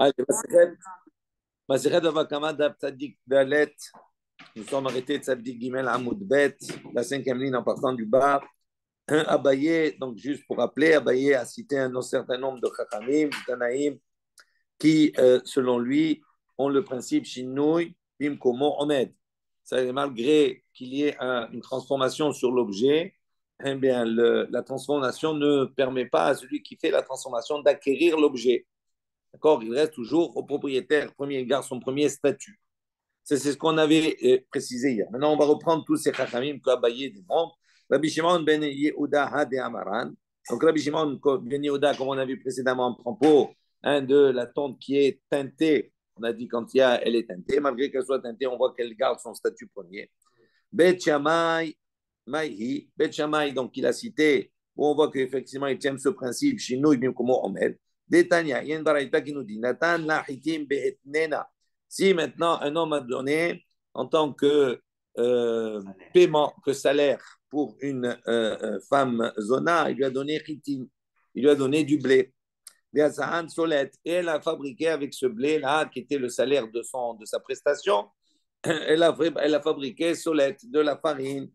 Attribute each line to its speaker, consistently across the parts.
Speaker 1: Allez, Masechet Bava Kama Daf Tzadik Dalet. Nous sommes arrêtés de Tzadik Gimel Amoud Bet, la cinquième ligne en partant du bas. Abaye, donc juste pour rappeler, Abaye a cité un certain nombre de Chachamim, de Tanaïm, qui, selon lui, ont le principe Shinui, Bim Komo Omed. C'est malgré qu'il y ait une transformation sur l'objet, eh bien, la transformation ne permet pas à celui qui fait la transformation d'acquérir l'objet. D'accord? Il reste toujours au propriétaire premier, il garde son premier statut. C'est ce qu'on avait précisé hier. Maintenant, on va reprendre tous ces chachamim qu'Abaye démontre. Rabbi Shimon ben Yehuda Hade Amaran. Donc, Rabbi Shimon ben Yehuda, comme on a vu précédemment en propos, de la tente qui est teintée. On a dit quand elle est teintée, malgré qu'elle soit teintée, on voit qu'elle garde son statut premier. Bet Shammai, Maïhi. Bet Shammai, donc il a cité, où on voit qu'effectivement, il tient ce principe, Shinui bim komo omed. Détania, il y a une baraita qui nous dit, Natan la hitim behetnena. Si maintenant un homme a donné en tant que paiement, que salaire pour une femme zona, il lui a donné hitim, il lui a donné du blé. Et elle a fabriqué avec ce blé-là, qui était le salaire de sa prestation, elle a fabriqué solette, de la farine,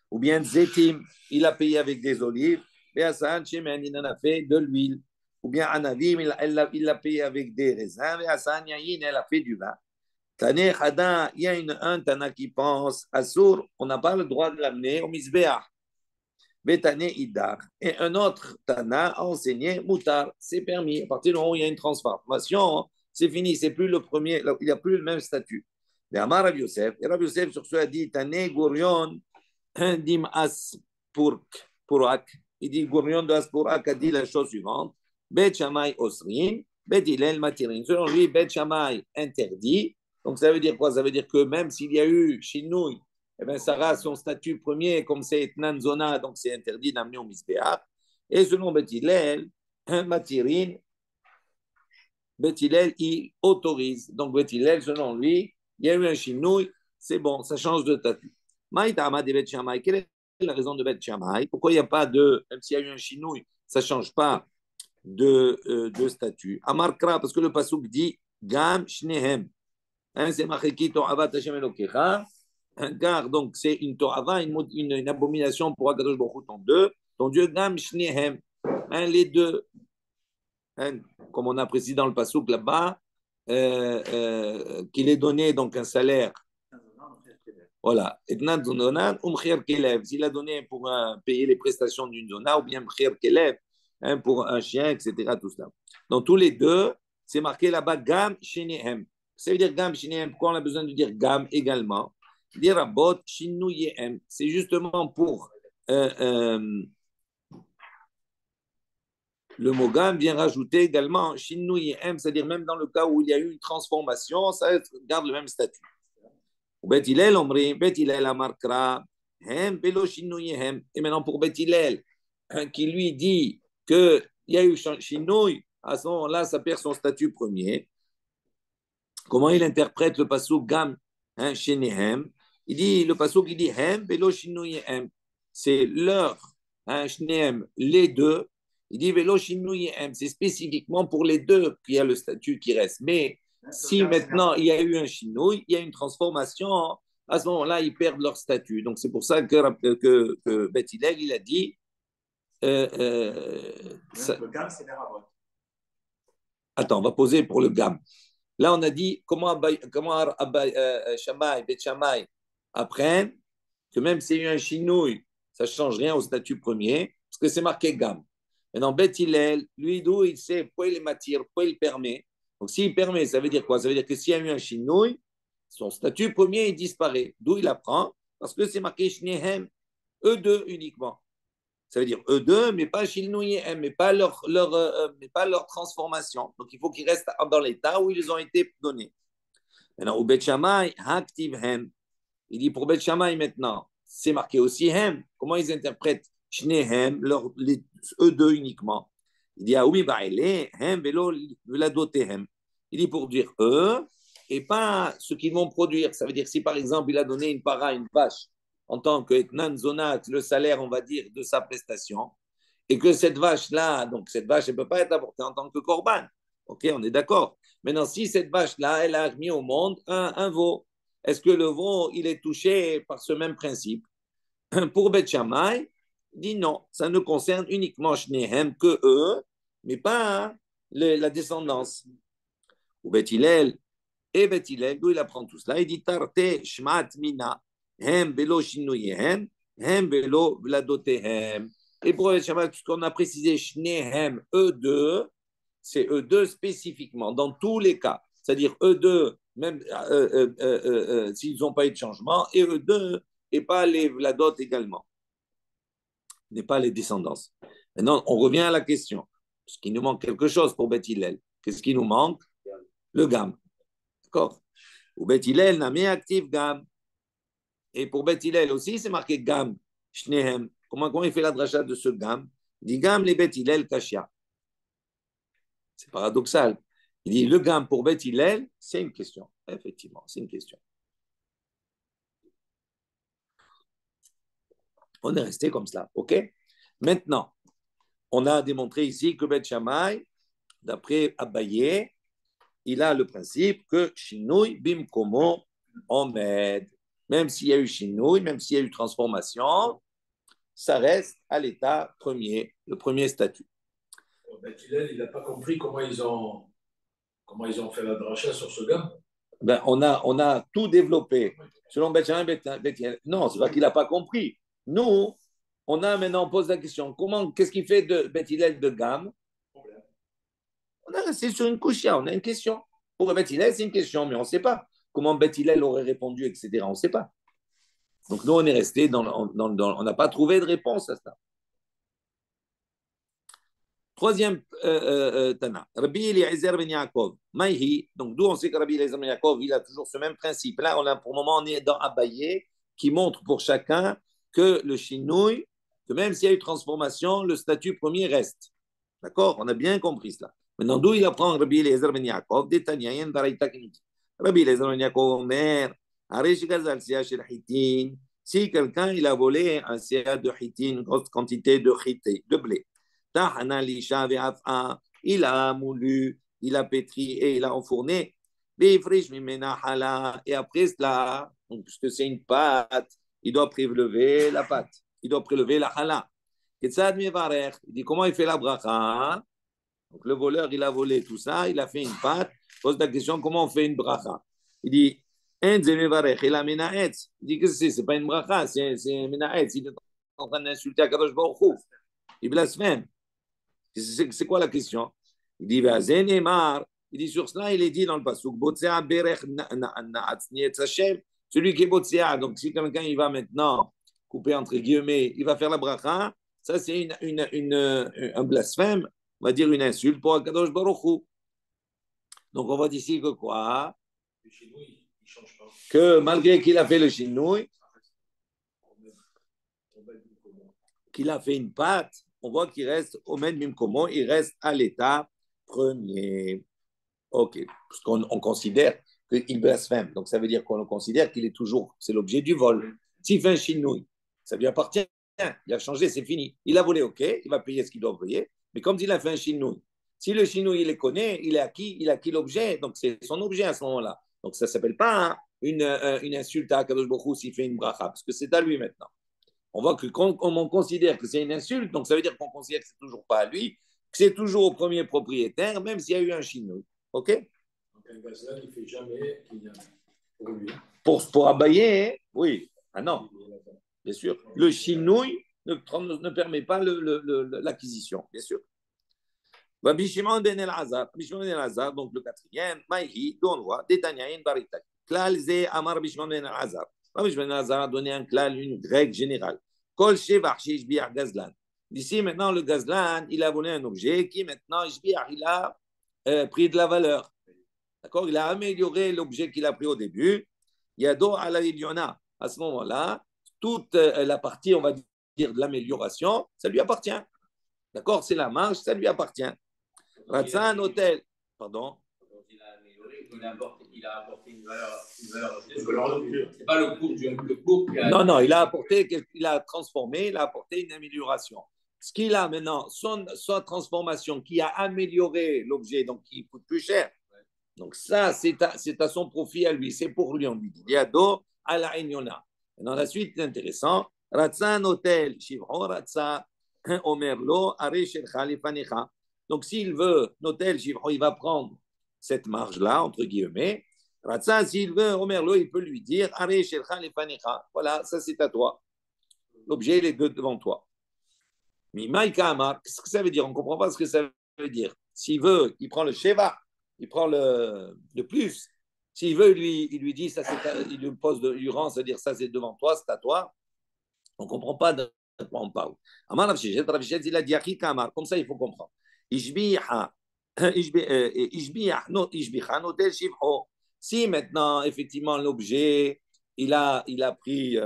Speaker 1: ou bien zétim, il a payé avec des olives, et Hassan Shemen, il en a fait de l'huile, ou bien Anavim, il l'a payé avec des raisins, et Hassan Yahin, elle a fait du vin. Tane Khada, il y a un Tana qui pense, Assour, on n'a pas le droit de l'amener au Misbéach. Betane Idar. Et un autre Tana a enseigné Moutar, c'est permis. À partir du moment où il y a une transformation, c'est fini, c'est plus le premier, il n'y a plus le même statut. Mais Amar Rav Yosef, et Rav Yosef sur ce a dit Tane Gourion dim as purak. Il dit Gourion de as purak a dit la chose suivante Bet Shammai osrin, Bet Hillel matirin. Selon lui, Bet Shammai interdit. Donc ça veut dire quoi? Ça veut dire que même s'il y a eu Shinouï, eh bien, ça a son statut premier, comme c'est Etnan Zona, donc c'est interdit d'amener au Misbéach. Et selon Bet Hillel, matirin, Bet Hillel, il autorise. Donc Bet Hillel, selon lui, il y a eu un Shinouï, c'est bon, ça change de statut. Maïtama de Bet Shammai, quelle est la raison de Bet Shammai? Pourquoi il n'y a pas de, même s'il y a eu un Shinouï, ça ne change pas de statut? Amarkra, parce que le Pasuk dit Gam Shnehem. C'est Macheki To'avat Hashem Elokecha. Car donc c'est une To'ava, une abomination pour Akadosh Baruch Hu, ton Dieu, Gam Shnehem. Les deux. Comme on a précisé dans le Pasuk là-bas, qu'il est donné donc un salaire. Voilà. S'il a donné pour payer les prestations d'une zona, ou bien pour un chien, etc. Tout ça. Dans tous les deux, c'est marqué là-bas Gam Shenehem. Ça veut dire Gam Shenehem. Pourquoi on a besoin de dire Gam également? Dire Rabot Shinouyehem. C'est justement pour le mot Gam vient rajouter également Shinouyehem, c'est-à-dire même dans le cas où il y a eu une transformation, ça garde le même statut. Bet Hillel, Omri, Bet Hillel Amarkra, Hem, Velo Shinouyehem. Et maintenant pour Bet Hillel, qui lui dit qu'il y a eu Shinouy, à ce moment-là, ça perd son statut premier. Comment il interprète le pasuk Gam Shenehem? Il dit, le pasuk, il dit Hem, Velo Shinouyehem. C'est leur, Shnehem, les deux. Il dit Velo Shinouyehem. C'est spécifiquement pour les deux qu'il y a le statut qui reste. Mais si maintenant il y a eu un Shinouy, il y a une transformation, à ce moment-là, ils perdent leur statut. Donc c'est pour ça que Beth Hillel, il a dit. Le Gam, c'est Meravot. Attends, on va poser pour le Gam. Là, on a dit comment Shammai, Bet Shammai apprennent que même s'il y a eu un Shinouï, ça ne change rien au statut premier, parce que c'est marqué Gam. Maintenant, Bet Hillel, lui, d'où il sait pourquoi il m'attire, pourquoi il permet. Donc, s'il permet, ça veut dire quoi? Ça veut dire que s'il y a eu un Shinouï, son statut premier, il disparaît. D'où il apprend? Parce que c'est marqué Shnehem, eux deux uniquement. Ça veut dire eux deux, mais pas Shilnouyehem, mais pas leur transformation. Donc, il faut qu'ils restent dans l'état où ils ont été donnés. Maintenant, au Bet Shammai, Haktiv Hem. Il dit pour Bet Shammai maintenant, c'est marqué aussi Hem. Comment ils interprètent Shnehem, eux deux uniquement? Il dit Aoumi Ba'ele, Hem, Velo, Veladotehem. Il dit pour dire eux, et pas ce qu'ils vont produire. Ça veut dire si par exemple il a donné une para, une vache, en tant que Etnan Zonat, le salaire, on va dire, de sa prestation, et que cette vache-là, donc cette vache, elle ne peut pas être apportée en tant que korban. Ok, on est d'accord. Maintenant, si cette vache-là, elle a mis au monde un veau, est-ce que le veau, il est touché par ce même principe? Pour Beth Shammai, il dit non, ça ne concerne uniquement Shnehem que eux, mais pas la descendance. Ou Beth Hillel, et Beth Hillel, d'où il apprend tout cela, il dit Tarte Shmat Mina, Hem Belo Shinuyehem, Hem Belo Vladotehem. Et pour Beth Shammai, puisqu'on a précisé Shnehem, eux deux, c'est eux deux spécifiquement, dans tous les cas. C'est-à-dire eux deux, même s'ils n'ont pas eu de changement, et eux deux, et pas les Vladot également, n'est pas les descendances. Maintenant, on revient à la question. Parce qu'il nous manque quelque chose pour Beth Hillel. Qu'est-ce qui nous manque? Le Gam. D'accord? Ou Beth Hillel n'a mis actif Gam. Et pour Beth Hillel aussi, c'est marqué Gam, Shnehem. Comment il fait la dracha de ce Gam? Il dit Gam les Beth Hillel Kashia. C'est paradoxal. Il dit le Gam pour Beth Hillel, c'est une question. Effectivement, c'est une question. On est resté comme cela. OK? Maintenant, on a démontré ici que Beth Shammai, d'après Abaye, il a le principe que Shinui Bimkomo Omed. Même s'il y a eu Shinui, même s'il y a eu transformation, ça reste à l'état premier, le premier statut.
Speaker 2: Ben, il n'a pas compris comment ils ont fait la dracha sur ce gars.
Speaker 1: Ben, on a tout développé. Selon Beth Shammai, non, c'est pas qu'il n'a pas compris. Nous, on pose la question, qu'est-ce qu'il fait de Beth Hillel de gamme? On a resté sur une couchia, on a une question. Pour Beth Hillel, c'est une question, mais on ne sait pas. Comment Beth Hillel aurait répondu, etc. On ne sait pas. Donc nous, on est resté on n'a pas trouvé de réponse à ça. Troisième Tana, Rabbi Eliezer ben Yaakov, Maïhi, donc d'où on sait que Rabbi Eliezer ben Yaakov, il a toujours ce même principe. Là, pour le moment, on est dans Abaye, qui montre pour chacun que le Shinouï, que même s'il y a eu transformation, le statut premier reste. D'accord? On a bien compris cela. Maintenant, d'où il apprend Rabbi Eliezer ben Yaakov, Détanyayen Baraita Kiniti. Rabbi Eliezer ben Yaakov, Omer, Areshigazal Sia Shel Hitin, si quelqu'un il a volé un sia de Hitin, une grosse quantité de blé, il a moulu, il a pétri et il a enfourné. Et après cela, puisque c'est une pâte, il doit prélever la pâte, il doit prélever la chala. Il dit comment il fait la bracha? Donc le voleur, il a volé tout ça, il a fait une pâte. Pose la question comment on fait une bracha? Il dit il a menaetz. Il dit que c'est pas une bracha, c'est un menaetz. Il est en train d'insulter à Kadosh Baruch Hu. Il blasphème. C'est quoi la question? Il dit, il dit sur cela, il est dit dans le pasuk, celui qui est Botsea. Donc, si quelqu'un il va maintenant couper entre guillemets, il va faire la bracha, ça c'est un blasphème, on va dire une insulte pour Akadosh Baruch Hu. Donc, on voit d'ici que quoi?
Speaker 2: Le chinouille, il change pas.
Speaker 1: Que malgré qu'il a fait le chinouille, qu'il a fait une pâte, on voit qu'il reste au même comment il reste à l'état premier. Ok, parce qu'on considère qu'il blasphème. Donc ça veut dire qu'on considère qu'il est toujours, c'est l'objet du vol. S'il fait un chinouille, ça lui appartient. Il a changé, c'est fini. Il a volé, ok, il va payer ce qu'il doit payer. Mais comme il a fait un chinouille, si le chinouille, il les connaît, il a acquis l'objet. Donc c'est son objet à ce moment-là. Donc ça ne s'appelle pas une insulte à Kadosh Baruch Hu s'il fait une bracha, parce que c'est à lui maintenant. On voit que quand on considère que c'est une insulte, donc ça veut dire qu'on considère que c'est toujours pas à lui, que c'est toujours au premier propriétaire, même s'il y a eu un chinouille. OK?
Speaker 2: Donc un gazelle, il ne fait jamais pour lui.
Speaker 1: Pour abayer, oui. Ah non, bien sûr. Le chinouille ne permet pas l'acquisition, bien sûr. Rabbi Shimon ben Elazar, donc le quatrième, Maïhi, on voit, Détanyaïn Baritak. Klal Ze Amar Rabbi Shimon ben Elazar. Rabbi Shimon ben Elazar a donné un klal, une règle générale. Kol Shevach Shishbiach Gazlan. D'ici maintenant, le Gazlan, il a volé un objet qui maintenant, il a pris de la valeur. D'accord? Il a amélioré l'objet qu'il a pris au début. Yado ala Iliona. À ce moment-là, toute la partie, on va dire, de l'amélioration, ça lui appartient. D'accord? C'est la marge, ça lui appartient. Ratza un hôtel. Pardon?
Speaker 3: Il a amélioré, il a apporté une valeur ajoutée. C'est pas le cours qui a...
Speaker 1: Non, il a transformé, il a apporté une amélioration. ce qu'il a maintenant, sa transformation qui a amélioré l'objet, donc qui coûte plus cher. Donc ça, c'est à son profit à lui, c'est pour lui, on lui dit. Yado à la Inyona. Dans la suite, c'est intéressant. Ratza notel shivro, ratza omerlo, are shelcha lifanecha. Donc s'il veut, notel shivro, il va prendre cette marge-là, entre guillemets. Ratza, s'il veut, omerlo, il peut lui dire, are shelcha lifanecha. Voilà, ça c'est à toi. L'objet, il est devant toi. Mimaïka Amar, qu'est-ce que ça veut dire? On ne comprend pas ce que ça veut dire. S'il veut, il prend le Sheva, il prend le plus. S'il veut, il lui dit, ça, il lui pose, il lui rend, c'est-à-dire, ça c'est devant toi, c'est à toi. On ne comprend pas de quoi on parle. Amar Ravshet, il a dit Achika Amar, comme ça il faut comprendre. Ishbiha, Ishbiha, Notel Shivho. Si maintenant, effectivement, l'objet, il a pris.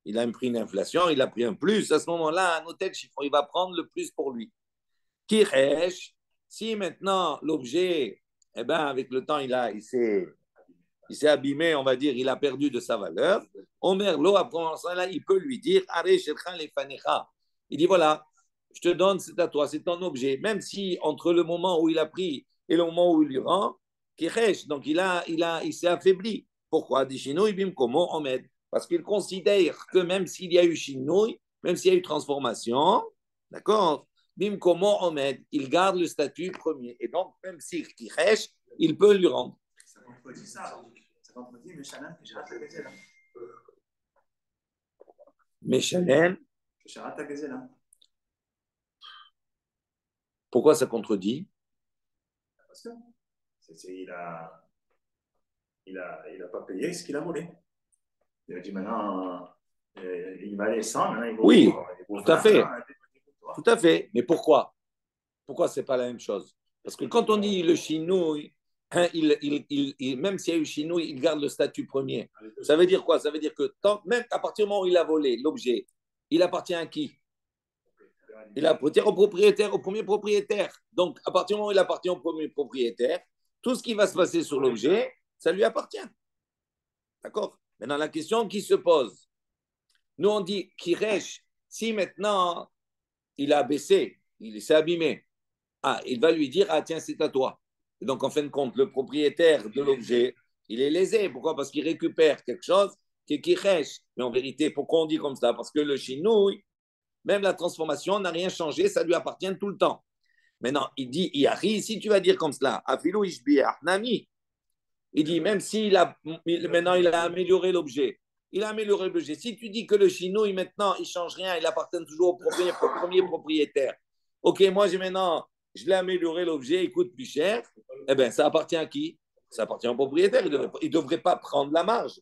Speaker 1: Il a pris une inflation, il a pris un plus. À ce moment-là, un hôtel chiffon, il va prendre le plus pour lui. Kirech, si maintenant l'objet, eh ben, avec le temps, il s'est abîmé, on va dire, il a perdu de sa valeur. Omer lo, après là, il peut lui dire, il dit voilà, je te donne, c'est à toi, c'est ton objet. Même si entre le moment où il a pris et le moment où il lui rend, Kirech, donc il s'est affaibli. Pourquoi? Parce qu'il considère que même s'il y a eu chinouille, même s'il y a eu transformation, d'accord, bim komo omed, il garde le statut premier. Et donc, même s'il kirech, il peut lui rendre.
Speaker 4: Ça contredit ça. Ça contredit Meshalem que j'ai raté Gazelle.
Speaker 1: Meshalem.
Speaker 4: Que j'ai raté Gazelle.
Speaker 1: Pourquoi ça contredit?
Speaker 4: Parce que il a pas payé ce qu'il a volé. Il a dit maintenant, il valait 100, maintenant il vaut.
Speaker 1: Oui,
Speaker 4: il vaut
Speaker 1: tout à
Speaker 4: 20,
Speaker 1: fait.
Speaker 4: hein,
Speaker 1: Tout à fait. Mais pourquoi? Pourquoi c'est pas la même chose? Parce que quand on dit le chinouille, hein, même s'il y a eu chinouille, il garde le statut premier. Ça veut dire quoi? Ça veut dire que même à partir du moment où il a volé l'objet, il appartient à qui? Il appartient au propriétaire, au premier propriétaire. Donc, à partir du moment où il appartient au premier propriétaire, tout ce qui va se passer sur l'objet, ça lui appartient. D'accord? Maintenant, la question qui se pose, nous on dit Kiresh, si maintenant il a baissé, il s'est abîmé, il va lui dire, tiens, c'est à toi. Et donc, en fin de compte, le propriétaire de l'objet, il est lésé. Pourquoi? Parce qu'il récupère quelque chose qui est Kiresh. Mais en vérité, pourquoi on dit comme ça? Parce que le chinouille, même la transformation n'a rien changé, ça lui appartient tout le temps. Maintenant, il dit, Yahri, si tu vas dire comme cela, Afilou Ishbiah, Nami, il dit, même maintenant il a amélioré l'objet. Il a amélioré l'objet. Si tu dis que le chinouille, maintenant, il ne change rien, il appartient toujours au premier propriétaire. Ok, moi, je l'ai amélioré l'objet, il coûte plus cher. Eh bien, ça appartient à qui? Ça appartient au propriétaire. Il ne devrait pas prendre la marge.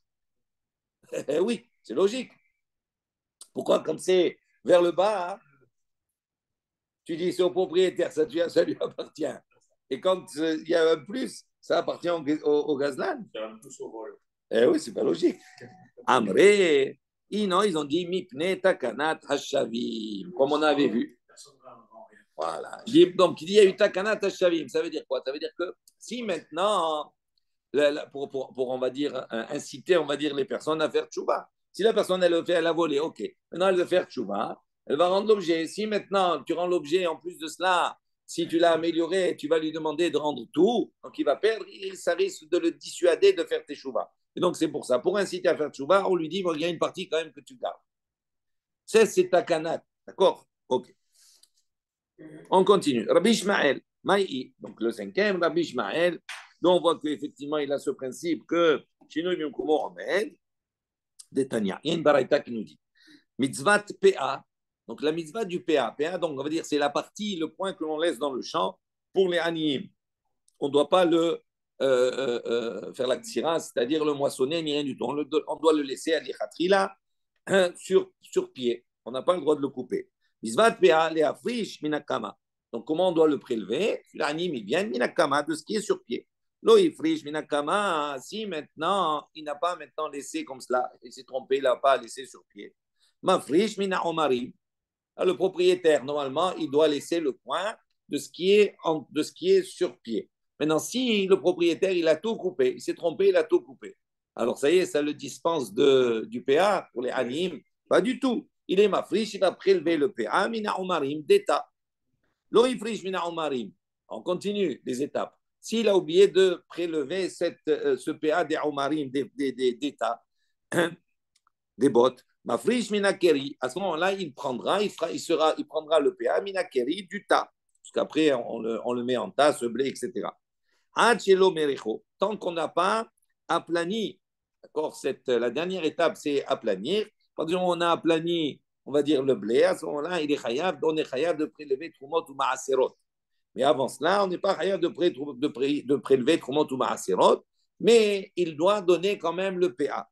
Speaker 1: Oui, c'est logique. Pourquoi, comme c'est vers le bas, hein, tu dis c'est au propriétaire, ça lui appartient. Et quand il y a un plus, ça appartient au gazlan. Oui, c'est pas logique. Amré, non, ils ont dit mipne takanat hashavim, comme on avait vu. Voilà. Donc, il dit il y a eu takanat hashavim. Ça veut dire quoi? Ça veut dire que si maintenant, pour on va dire, inciter, on va dire, les personnes à faire tchouba. Si la personne, elle a volé, ok. Maintenant, elle veut faire tchouba. Elle va rendre l'objet. Si maintenant, tu rends l'objet, en plus de cela, si tu l'as amélioré, tu vas lui demander de rendre tout, donc il va perdre, ça risque de le dissuader de faire tes tchouba. Et donc, c'est pour ça. Pour inciter à faire tchouba, on lui dit, bon, il y a une partie quand même que tu gardes. C'est takanat. D'accord? Ok. On continue. Rabbi Ishmael, Maï, donc le cinquième, Rabbi Ishmael, dont on voit qu'effectivement, il a ce principe que chez nous, il y a un Détania. Il y a une baraita qui nous dit mitzvat PA, donc la mitzvah du PA. PA, donc on va dire, c'est la partie, le point que l'on laisse dans le champ pour les animes. On ne doit pas faire la ksira, c'est-à-dire le moissonner, ni rien du tout. On doit le laisser à l'ichatria sur pied. On n'a pas le droit de le couper. Mitzvat PA, les afrish minakama. Donc, comment on doit le prélever? L'anime, il vient minakama, de ce qui est sur pied. Lo ifrish minakama, si maintenant, il n'a pas maintenant laissé comme cela, il s'est trompé, il n'a pas laissé sur pied. Mafrish mina omarim. Le propriétaire, normalement, il doit laisser le point de ce qui est sur pied. Maintenant, si le propriétaire, il a tout coupé, il s'est trompé, il a tout coupé. Alors, ça y est, ça le dispense du PA pour les animes. Pas du tout. il est mafrish, il va prélever le PA, mina umarim, d'État. Lo ifrish mina umarim. On continue les étapes. S'il a oublié de prélever ce PA des umarim, d'État, des bottes, mafrish mina keri, à ce moment-là, il prendra le PA mina keri du tas. Parce qu'après, on le met en tas, ce blé, etc. Tant qu'on n'a pas aplani, d'accord, la dernière étape, c'est aplanir. Quand on a aplani, on va dire le blé, à ce moment-là, on est chayav de prélever trumot ou maaserot. Mais avant cela, on n'est pas chayav de prélever trumot ou maaserot, mais il doit donner quand même le PA.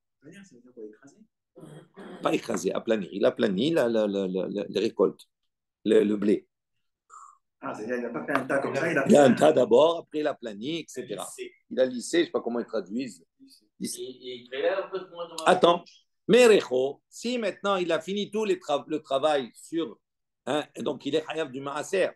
Speaker 1: Pas écraser, aplanir. Il aplanit les récoltes, le blé.
Speaker 4: Ah, c'est-à-dire qu'il n'a pas fait un tas comme ça,
Speaker 1: il a un tas d'abord, après il a plani, etc. Il a lissé, je ne sais pas comment ils traduisent. Attends, Merecho, si maintenant il a fini tout le travail sur, donc il est chayav du maaser,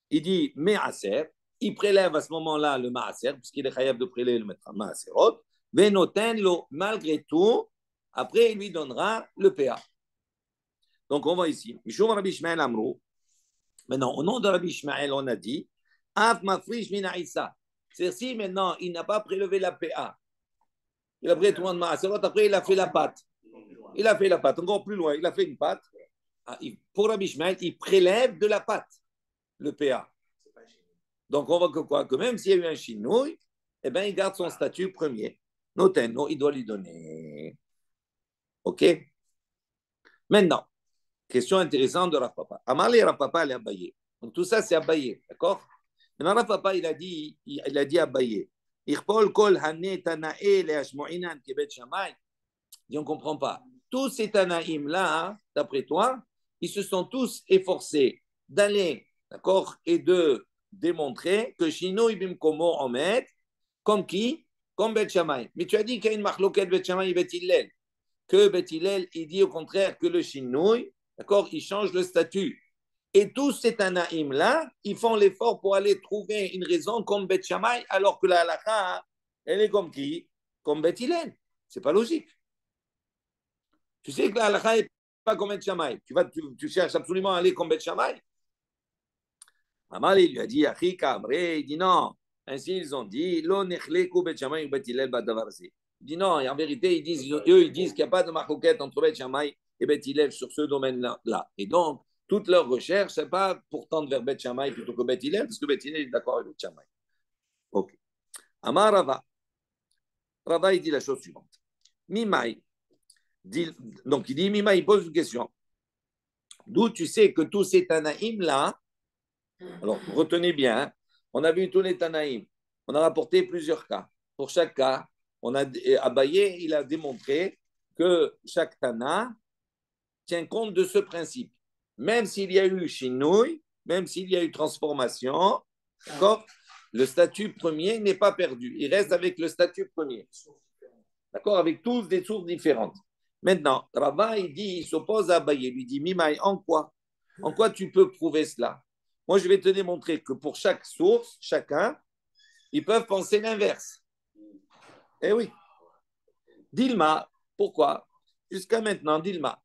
Speaker 1: il dit maaser, il prélève à ce moment-là le maaser, puisqu'il est chayav de prélever le maaserot, venotenlo, malgré tout, après il lui donnera le PA. Donc on voit ici, Mishum Rabbi Shmuel Amrou. Maintenant, au nom de Rabbi Ishmael, on a dit Av mafrish min Aïssa. C'est-à-dire, si maintenant il n'a pas prélevé la PA, il a pris tout le monde maaserot, après il a fait la pâte. Il a fait la pâte, encore plus loin, il a fait une pâte. Pour Rabbi Ishmael, il prélève de la pâte, le PA. Donc on voit que quoi? Que même s'il y a eu un chinouille, eh ben, il garde son statut premier. Noten, il doit lui donner. OK? Maintenant, question intéressante de Rav Papa. Amarle Rav Papa, elle est Abaye. Donc tout ça, c'est Abaye, d'accord? Maintenant, Rav Papa, il a dit Abaye. Irpol kol hane tanae le hashmo'inan kebet shamay. On ne comprend pas. Tous ces tanaïm-là, d'après toi, ils se sont tous efforcés d'aller, d'accord, et de démontrer que Shino ibim komo omet, comme qui? Comme Bet Shammai. Mais tu as dit qu'il y a une marloquette Bet Shammai et Bet Hillel. Que Bet Hillel, il dit au contraire que le Shinouï, d'accord, il change le statut. Et tous ces Tanaïm-là, ils font l'effort pour aller trouver une raison comme Bet Shammai, alors que la halakha, elle est comme qui? Comme Bet Hillel. C'est pas logique. Tu sais que la halakha n'est pas comme Bet Shammai. Tu cherches absolument à aller comme Bet Shammai. Amal, il lui a dit, Achi Kamre, il dit non. Ainsi, ils ont dit, Lo nechleku Bet Shammai ou Bet Hillel badavarzi. Il dit non, et en vérité, ils disent qu'il n'y a pas de marcoquette entre Bet Shammai et Bet Hillel sur ce domaine-là. Et donc, toute leur recherche, ce n'est pas pour tendre vers Bet Shammai plutôt que Bet Hillel, parce que Bet Hillel est d'accord avec Bet Shammai. Ok. Amar Rava. Rava, il dit la chose suivante. Mimai. Donc, il dit, Mimai, il pose une question. D'où tu sais que tous ces Tanaïm-là, alors retenez bien, hein, on a vu tous les Tanaïm, on a rapporté plusieurs cas. Pour chaque cas, Abaye, il a démontré que chaque Tana tient compte de ce principe. Même s'il y a eu chinouille, même s'il y a eu transformation, d'accord, le statut premier n'est pas perdu. Il reste avec le statut premier. D'accord, avec tous des sources différentes. Maintenant, Rava, il s'oppose à Abaye, il lui dit, Mimaï, en quoi? En quoi tu peux prouver cela? Moi, je vais te démontrer que pour chaque source, chacun, ils peuvent penser l'inverse. Eh oui. Dilma, pourquoi? Jusqu'à maintenant, Dilma.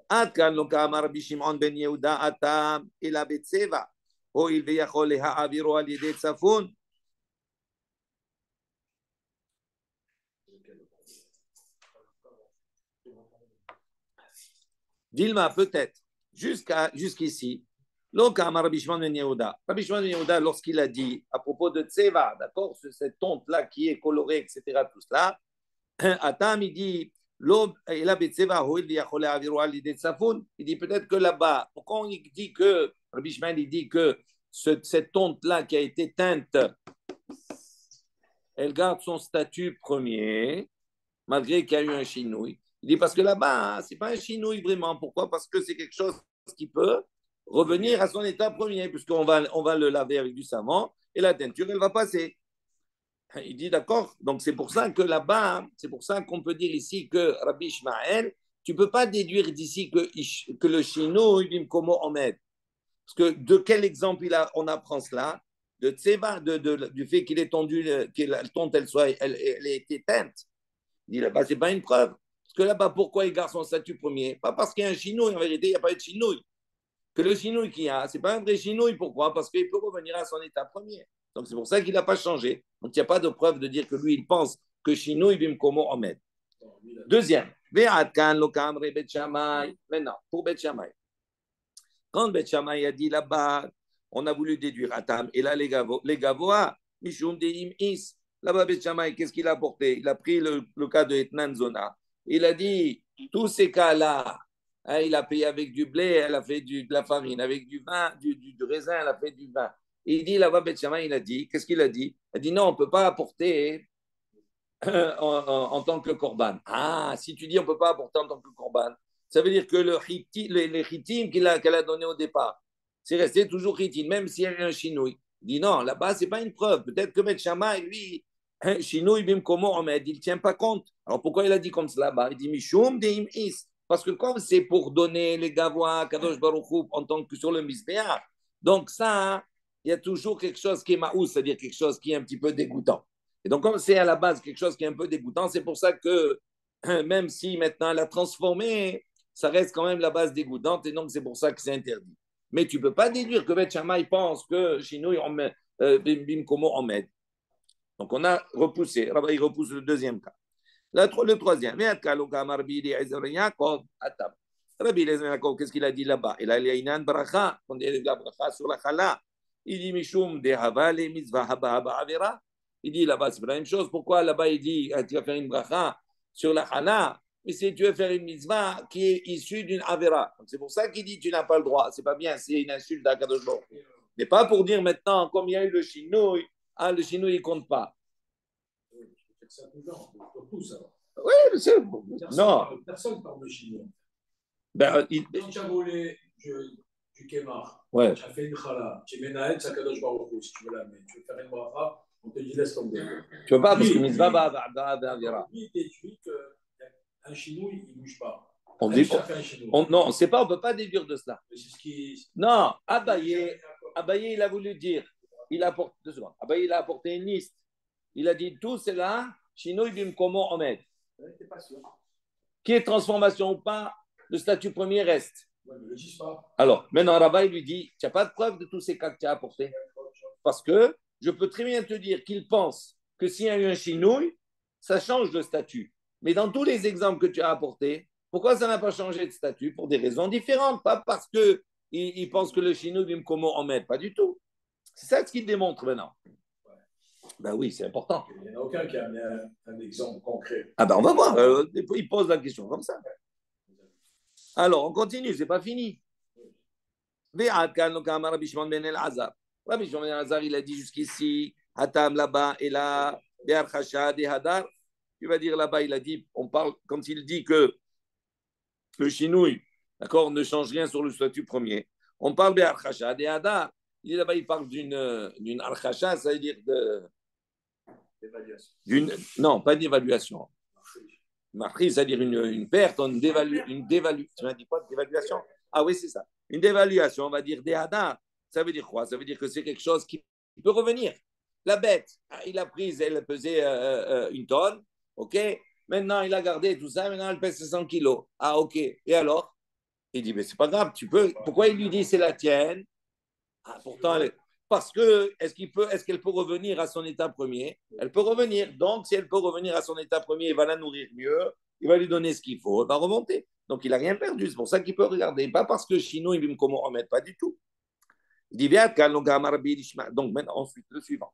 Speaker 1: Atkan lokamar Rabbi Shimon ben Yehuda atam ela betseva. Hoil veyachol lehaaviro al yedei tzafun. Dilma, peut-être, jusqu'ici. Lokamar Rabbi Shimon ben Yehuda. Rabbi Shimon ben Yehuda, lorsqu'il a dit à propos de tseva, d'accord, cette tonte-là qui est colorée, etc., tout cela, Atam, il dit, il dit peut-être que là-bas, pourquoi il dit que, Rabbi Shmuel, il dit que cette tonte-là qui a été teinte, elle garde son statut premier, malgré qu'il y a eu un chinouille. Il dit parce que là-bas, ce n'est pas un chinouille vraiment. Pourquoi? Parce que c'est quelque chose qui peut revenir à son état premier, puisqu'on va le laver avec du savon et la teinture, elle va passer. Il dit d'accord, donc c'est pour ça que là-bas, c'est pour ça qu'on peut dire ici que Rabbi Ishmael, tu ne peux pas déduire d'ici que le chino, il dit comment on met. Parce que de quel exemple on apprend cela? De Tseba, du fait qu'il est tendu, que la tonte elle ait été teinte. Il dit là-bas, ce n'est pas une preuve. Parce que là-bas, pourquoi il garde son statut premier? Pas parce qu'il y a un chinouille, en vérité, il n'y a pas de chinouille. Que le chinouille qu'il y a, ce n'est pas un vrai chinouille. Pourquoi? Parce qu'il peut revenir à son état premier. Donc c'est pour ça qu'il n'a pas changé. Donc il n'y a pas de preuve de dire que lui, il pense que chinouille bimkomo omed. Deuxième, maintenant, pour Bet Shammai. Quand Bet Shammai a dit là-bas, on a voulu déduire Atam, et là, les Gavoa, Mishum Deim Is. Là-bas, Bet Shammai, qu'est-ce qu'il a apporté? Il a pris le cas de Etnan Zona. Il a dit, tous ces cas-là, hein, il a payé avec du blé, elle a fait de la farine, avec du vin, du raisin, elle a fait du vin. Et il dit là-bas, Bet Shammai, il a dit, qu'est-ce qu'il a dit? Il a dit, non, on ne peut pas apporter en tant que korban. Ah, si tu dis on ne peut pas apporter en tant que korban, ça veut dire que les chitim qu'elle a donné au départ, c'est resté toujours chitim, même s'il y a un chinouille. Il dit non, là-bas, ce n'est pas une preuve. Peut-être que Bet Shammai, lui, chinouille, bim, comment on met, il ne tient pas compte. Alors pourquoi il a dit comme cela? Il dit Mishum deim is. Parce que comme c'est pour donner les gavois à Kadosh Baruch Hu en tant que sur le misbéa, donc ça, il y a toujours quelque chose qui est maous, c'est-à-dire quelque chose qui est un petit peu dégoûtant. Et donc, comme c'est à la base quelque chose qui est un peu dégoûtant, c'est pour ça que même si maintenant elle a transformé, ça reste quand même la base dégoûtante et donc c'est pour ça que c'est interdit. Mais tu ne peux pas déduire que Bet Shammai pense que Shinouï Bim Komo en met. Donc on a repoussé. Il repousse le deuxième cas. Le troisième. Rabbi Eliezer Yaakov, qu'est-ce qu'il a dit là-bas? Il a dit Inan Bracha, on dit la Bracha sur la Chala. Il dit Mishum de Havale Mitzvah Haba Haba Avera. Il dit là-bas, c'est la même chose. Pourquoi là-bas, il dit, tu vas faire une bracha sur la hana, mais c'est tu veux faire une mitzvah qui est issue d'une avera. Donc, c'est pour ça qu'il dit, tu n'as pas le droit. C'est pas bien, c'est une insulte à Kadosh Baruch. Mais pas pour dire maintenant, comme il y a eu le chinouille, le chinouille, il ne compte pas. Oui, c'est bon. Non.
Speaker 2: Personne parle de chinouille.
Speaker 1: Quand
Speaker 2: tu as volé du kémar,
Speaker 1: ouais.
Speaker 2: Tu as fait une chala, tu es menaed, c'est Kadosh Baruch Hu, si tu veux l'amener. Tu veux faire une bracha, on te dit laisse tomber.
Speaker 1: Tu ne peux pas, parce que mitzvah va.
Speaker 2: Lui, il déduit qu'un chinouille, il ne bouge pas.
Speaker 1: Non, on ne sait pas, on ne peut pas déduire de cela. Non, Abaye, il a voulu dire, il a apporté une liste. Il a dit tout cela, chinouille bim komo omed. Qui est transformation ou pas, le statut premier reste. Alors, maintenant, Rabba, il lui dit, tu n'as pas de preuve de tous ces cas que tu as apportés. Parce que je peux très bien te dire qu'il pense que s'il y a eu un chinouille, ça change de statut. Mais dans tous les exemples que tu as apportés, pourquoi ça n'a pas changé de statut? Pour des raisons différentes, pas parce qu'il pense que le chinouille vient comment en mettre, pas du tout. C'est ça ce qu'il démontre maintenant. Ben oui, c'est important.
Speaker 2: Il n'y en a aucun qui a amené un exemple concret.
Speaker 1: Ah ben on va voir. Il pose la question comme ça. Alors, on continue, c'est pas fini. Rabbi Shimon ben Elazar, il a dit jusqu'ici, Hatam là-bas et là, Be'archasha, Hadar. Tu vas dire là-bas, il a dit, on parle, quand il dit que le chinouille, d'accord, ne change rien sur le statut premier. On parle Be'archasha, Hadar. Il dit là-bas, il parle d'une archacha, ça veut dire non, pas d'évaluation. Marquis, c'est-à-dire une perte, une dévaluation. Tu m'as dit quoi, dévaluation? Ah oui, c'est ça. Une dévaluation, on va dire des hadar. Ça veut dire quoi? Ça veut dire que c'est quelque chose qui peut revenir. La bête, il a prise, elle pesait 1 tonne, ok? Maintenant, il a gardé tout ça, maintenant, elle pèse 100 kilos. Ah, ok. Et alors? Il dit, mais c'est pas grave, tu peux. Pourquoi il lui dit c'est la tienne? Ah, pourtant, parce que est-ce qu'elle peut revenir à son état premier? Elle peut revenir. Donc, si elle peut revenir à son état premier, il va la nourrir mieux, il va lui donner ce qu'il faut, elle va remonter. Donc, il n'a rien perdu. C'est pour ça qu'il peut regarder. Pas parce que Chino, il veut comment remettre, pas du tout. Il dit, donc maintenant, ensuite, le suivant.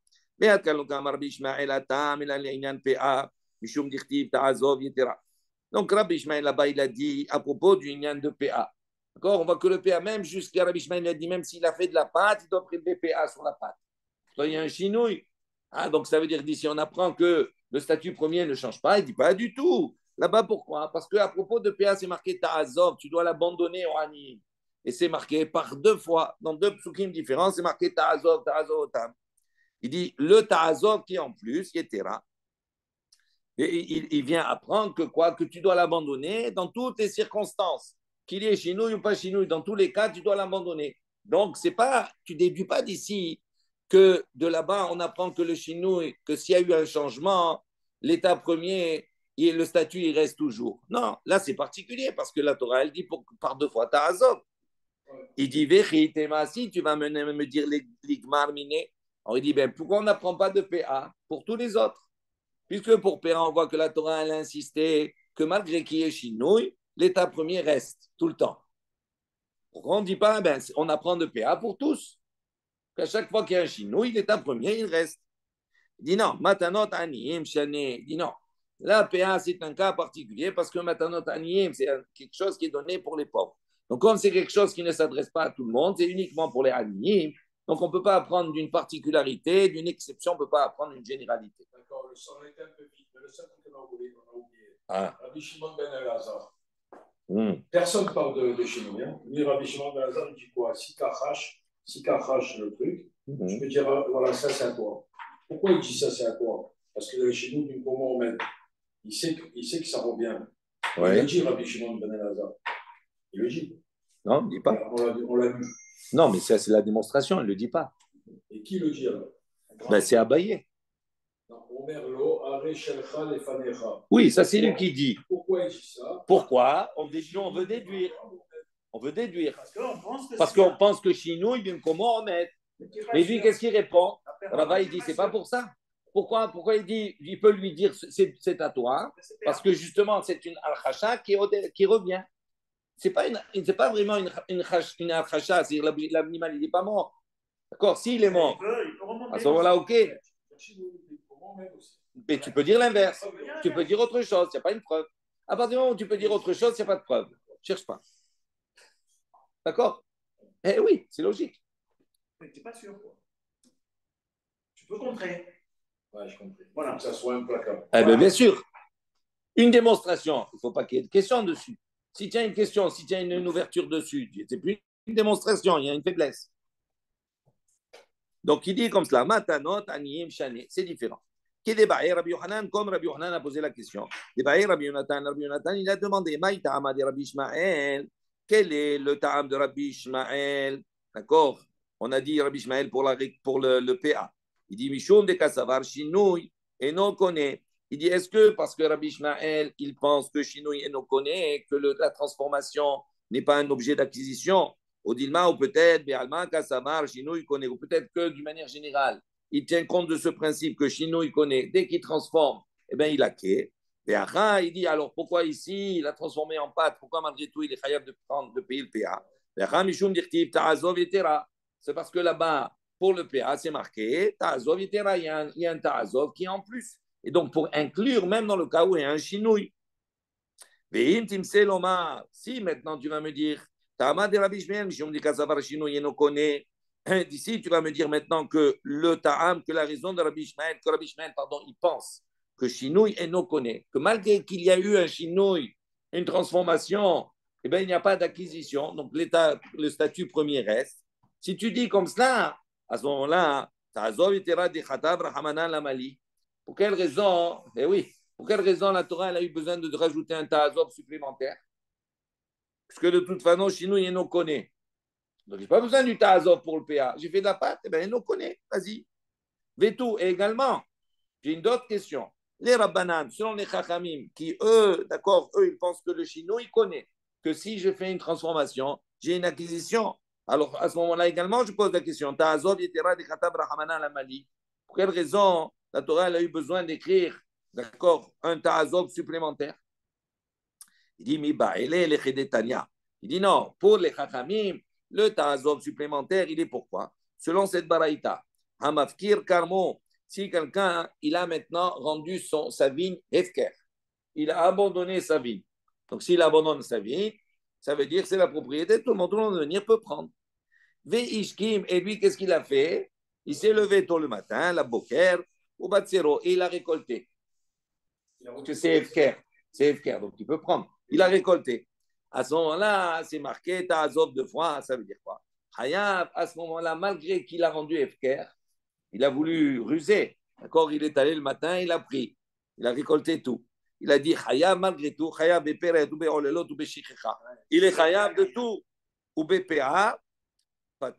Speaker 1: Donc, Rabbi Ishmael là-bas, il a dit à propos du Inyan de PA. D'accord? On voit que le PA, même jusqu'à Rabbi Ishmael, il a dit, même s'il a fait de la pâte, il doit prélever PA sur la pâte. Il y a un chinouille. Donc, ça veut dire d'ici, on apprend que le statut premier ne change pas. Il ne dit pas du tout. Là-bas, pourquoi? Parce qu'à propos de PA, c'est marqué Ta'azov, tu dois l'abandonner au Anim. Et c'est marqué par 2 fois, dans 2 psukim différents, c'est marqué Ta'azov, Ta'azov, Tam. Il dit le Ta'azov qui est en plus, Yetera. Et il vient apprendre que quoi? Que tu dois l'abandonner dans toutes les circonstances. Qu'il y ait chinouille ou pas chinouille, dans tous les cas, tu dois l'abandonner. Donc, c'est pas, tu ne déduis pas d'ici que de là-bas, on apprend que le chinouille, que s'il y a eu un changement, l'état premier, et le statut, il reste toujours. Non, là, c'est particulier parce que la Torah, elle dit par 2 fois Ta'azov. Il dit, si tu vas me dire l'igmar miné. Alors il dit, ben, pourquoi on n'apprend pas de PA pour tous les autres? Puisque pour PA, on voit que la Torah, elle a insisté que malgré qu'il y ait Shinouï, l'état premier reste tout le temps. Pourquoi on ne dit pas, ben, on apprend de PA pour tous? Qu'à chaque fois qu'il y a un Shinouï, l'état premier, il reste. Il dit non, matanot aniyim shane. Il dit non. La PA, c'est un cas particulier parce que matanot aniyim, c'est quelque chose qui est donné pour les pauvres. Donc, comme c'est quelque chose qui ne s'adresse pas à tout le monde, c'est uniquement pour les aniyim. Donc, on ne peut pas apprendre d'une particularité, d'une exception, on ne peut pas apprendre une généralité.
Speaker 2: D'accord, le son était un peu vite, mais le seul truc qu'on a oublié.
Speaker 1: Ah.
Speaker 2: Rabbi Shimon ben Elazar. Personne ne parle de chez nous. Hein. Ni Rabbi Shimon ben Elazar, il dit quoi? Si Kachash le truc, je peux dire, voilà, ça c'est à toi. Pourquoi il dit ça c'est à toi? Parce que chez nous, comment on met? Il sait que ça revient. Ouais. Il le dit, Rabbi Shimon ben Elazar. Il le dit.
Speaker 1: Non, il ne dit pas.
Speaker 2: On l'a vu.
Speaker 1: Non, mais ça, c'est la démonstration, il ne le dit pas.
Speaker 2: Et qui le dit alors?
Speaker 1: Ben, c'est Abaye. Oui, ça c'est lui qui dit.
Speaker 2: Pourquoi il dit ça?
Speaker 1: Pourquoi? On veut déduire. On veut déduire. Parce qu'on pense que chez nous, il vient comment on met. Mais lui, qu'est-ce qu'il répond? Rava, il dit, c'est pas pour ça. Pourquoi il dit, il peut lui dire, c'est à toi, parce que justement, c'est une al-khasha qui revient. C'est pas vraiment une al-khasha, c'est l'animal, il n'est pas mort. D'accord? S'il est mort, à ce moment-là, ok. Mais tu peux dire l'inverse. Tu peux dire autre chose, il n'y a pas une preuve. À partir du moment où tu peux dire autre chose, il n'y a pas de preuve. Cherche pas. D'accord? Eh oui, c'est logique.
Speaker 4: Mais tu n'es pas sûr, quoi. Tu peux contrer.
Speaker 2: Ouais, je comprends. Voilà. Que ça soit implacable.
Speaker 1: Eh bien, bien sûr. Une démonstration, il ne faut pas qu'il y ait de question dessus. Si tu as une question, si tu as une ouverture dessus, c'est plus une démonstration, il y a une faiblesse. Donc, il dit comme cela, matanot, aniyim, shane, c'est différent. Rabbi Yohanan, comme Rabbi Yohanan a posé la question. Rabbi Yonatan, il a demandé, Maïtama de Rabbi Ishmael, quel est le ta'am de Rabbi Ishmael? D'accord? On a dit Rabbi Ishmael pour le PA. Il dit, Mishum de Kassavar, Shinouy, et non connaît. Il dit, est-ce que parce que Rabbi Ishmael, il pense que Shinouy et non connaît, que la transformation n'est pas un objet d'acquisition? Ou Dilma, ou peut-être, Béalma, Kassavar, Shinouy connaît, ou peut-être que d'une manière générale, il tient compte de ce principe que Shinouy connaît. Dès qu'il transforme, eh bien, il a qu'est. Il dit, alors pourquoi ici, il a transformé en pâte? Pourquoi malgré tout, il est khayab de payer le PA? C'est parce que là-bas, pour le PA, c'est marqué Ta'azov Yetera, il y a un Ta'azov qui est en plus. Et donc, pour inclure, même dans le cas où il y a un Shinouy. Si maintenant tu vas me dire, d'ici tu vas me dire maintenant que le Ta'am, que la raison de Rabbi Ishmael, pardon, il pense que Shinouy et no connaît, que malgré qu'il y a eu un Shinouy, une transformation, eh bien, il n'y a pas d'acquisition, donc le statut premier reste. Si tu dis comme cela, à ce moment-là, pour quelle raison? Eh oui, pour quelle raison la Torah elle a eu besoin de rajouter un ta'azov supplémentaire? Parce que de toute façon, chez nous, il nous connaît. Donc, je n'ai pas besoin du ta'azov pour le PA. J'ai fait de la pâte, eh bien, il nous connaît. Vas-y. Vetou. Et également, j'ai une autre question. Les Rabbanan, selon les Chachamim, qui eux, d'accord, eux, ils pensent que le chino, il connaît. Que si je fais une transformation, j'ai une acquisition. Alors, à ce moment-là également, je pose la question. Ta'azov yetera de khatab rahamana la mali. Pour quelle raison la Torah elle a eu besoin d'écrire, d'accord, un ta'azov supplémentaire? Il dit, Miba, il est les Tanya. Il dit non, pour les Chachamim, le ta'azov supplémentaire, il est pourquoi? Selon cette baraïta, Hamafkir Karmo, si quelqu'un, il a maintenant rendu sa vigne Hefker, il a abandonné sa vigne. Donc, s'il abandonne sa vigne, ça veut dire que c'est la propriété, tout le monde va venir peut prendre. Veishkim, et lui, qu'est-ce qu'il a fait? Il s'est levé tôt le matin, la boker, au Batsero, et il a récolté. Parce que c'est Hefker, donc il peut prendre. Il a récolté. À ce moment-là, c'est marqué Ta'azov 2 fois, ça veut dire quoi? Hayab, à ce moment-là, malgré qu'il a rendu Hefker, il a voulu ruser. D'accord? Il est allé le matin, il a pris. Il a récolté tout. Il a dit Hayab malgré tout, Hayab Beperet, ou Beolelot, ou Beshichecha. Il est Hayab de tout. Ou BPA,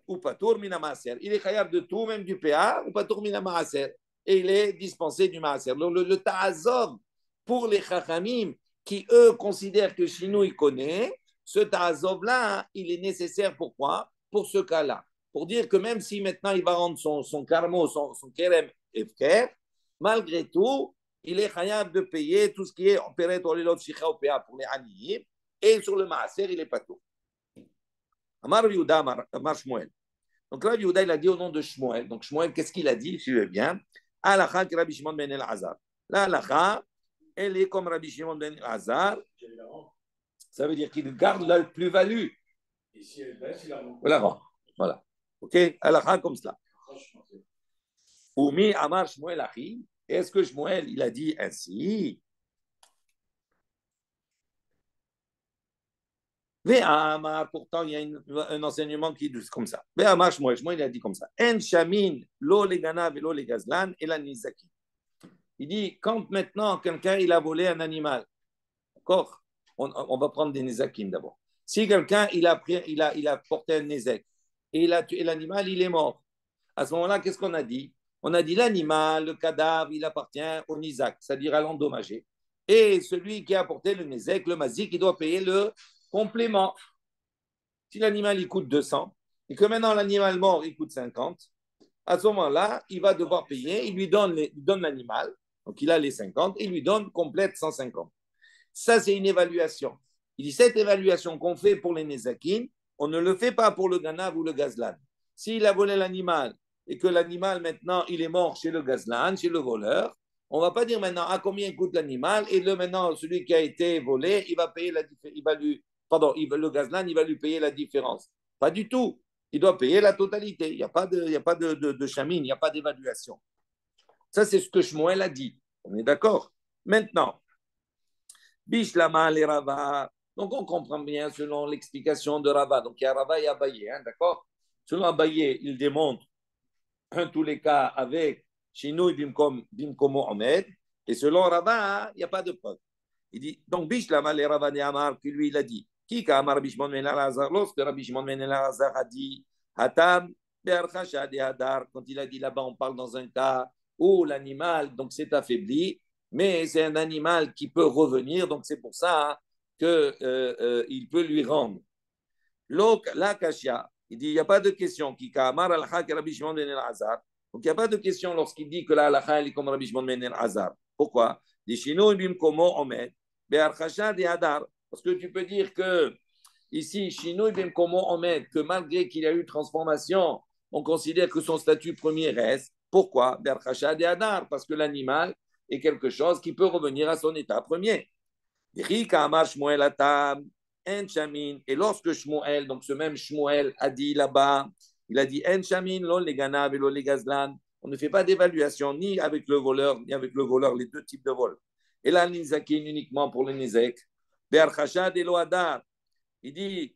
Speaker 1: ou Patour Mina Maaser. Il est Hayab de tout, même du PA, ou Patour Mina Maaser. Et il est dispensé du Maaser. Le Ta'azov, pour les Chachamim, qui eux considèrent que Shinoui connaît, ce Ta'azov-là, il est nécessaire pourquoi? Pour ce cas-là. Pour dire que même si maintenant il va rendre son karmo, son kerem efker, malgré tout, il est khayab de payer tout ce qui est opéré pour les pour les aniyim, et sur le maaser, il est pas tout. Amar Yehuda, Amar Shmuel. Donc là, Yehuda, il a dit au nom de Shmuel. Donc Shmuel, qu'est-ce qu'il a dit, si je veux bien? Alacha qui Rabbi Shimon ben El-Azar. La alacha, elle est comme Rabbi Shimon ben El-Azar. Ça veut dire qu'il garde la plus-value.
Speaker 2: Et si elle baisse, il la rend.
Speaker 1: Voilà. OK? Alacha comme cela. Oumi Amar Shmuel Achi. Est-ce que Shmuel, il a dit ainsi? Ve'amar, pourtant, il y a un enseignement qui dit comme ça. Ve'amar Shmuel, il a dit comme ça. En shamin, lo le ganav et lo le gazlan, et la nizaki. Il dit, quand maintenant quelqu'un il a volé un animal, d'accord, on va prendre des nizakim d'abord. Si quelqu'un il a porté un nizak et il a tué l'animal, il est mort. À ce moment-là, qu'est-ce qu'on a dit? On a dit l'animal, le cadavre, il appartient au nizak, c'est-à-dire à l'endommagé. Et celui qui a porté le nizak, le mazik, il doit payer le complément. Si l'animal il coûte 200 et que maintenant l'animal mort il coûte 50, à ce moment-là, il va devoir payer, il lui donne l'animal, donc il a les 50, et il lui donne complète 150. Ça, c'est une évaluation. Il dit, cette évaluation qu'on fait pour les Nézakin, on ne le fait pas pour le Ganav ou le Gazlan. S'il a volé l'animal et que l'animal, maintenant, il est mort chez le Gazlan, chez le voleur, on ne va pas dire maintenant à combien coûte l'animal et maintenant, celui qui a été volé, il va payer la différence. Le Gazlan, il va lui payer la différence. Pas du tout. Il doit payer la totalité. Il n'y a pas de chamine, il n'y a pas d'évaluation. Ça, c'est ce que Shmuel a dit. On est d'accord? Maintenant, Bishlama les Rava. Donc, on comprend bien selon l'explication de Rava. Donc, il y a Rava et Abaye, hein, d'accord? Selon Abaye, il démontre en tous les cas avec Shinoui Bimkomo Omed. Et selon Rava, il n'y a pas de preuve. Il dit, donc, Bishlama les Rava de Amar, qui lui, il a dit, qui a Amar Bishmon Ben Elazar, lorsque Rabbi Shimon Ben Elazar a dit, Hatam, Be'archacha de Hadar, quand il a dit là-bas, on parle dans un cas où l'animal, donc, s'est affaibli, mais c'est un animal qui peut revenir, donc c'est pour ça qu'il peut lui rendre. L'Akashia, il dit, il n'y a pas de question, qui Kamar al-Haq Rabbi Shimon Ben El-Azar, donc il n'y a pas de question lorsqu'il dit que la halakha est comme Rabbi Shimon Ben El-Azar. Pourquoi? Parce que tu peux dire que ici, que malgré qu'il y a eu transformation, on considère que son statut premier reste. Pourquoi? Parce que l'animal est quelque chose qui peut revenir à son état premier. Et lorsque Shmuel, donc ce même Shmuel, a dit là-bas, il a dit En shamin, lo le ganav et lo le gazlan. On ne fait pas d'évaluation ni avec le voleur, ni avec le voleur, les deux types de vol. Et là, nizakin uniquement pour le nizek. Be'archashad et lo hadar. Il dit,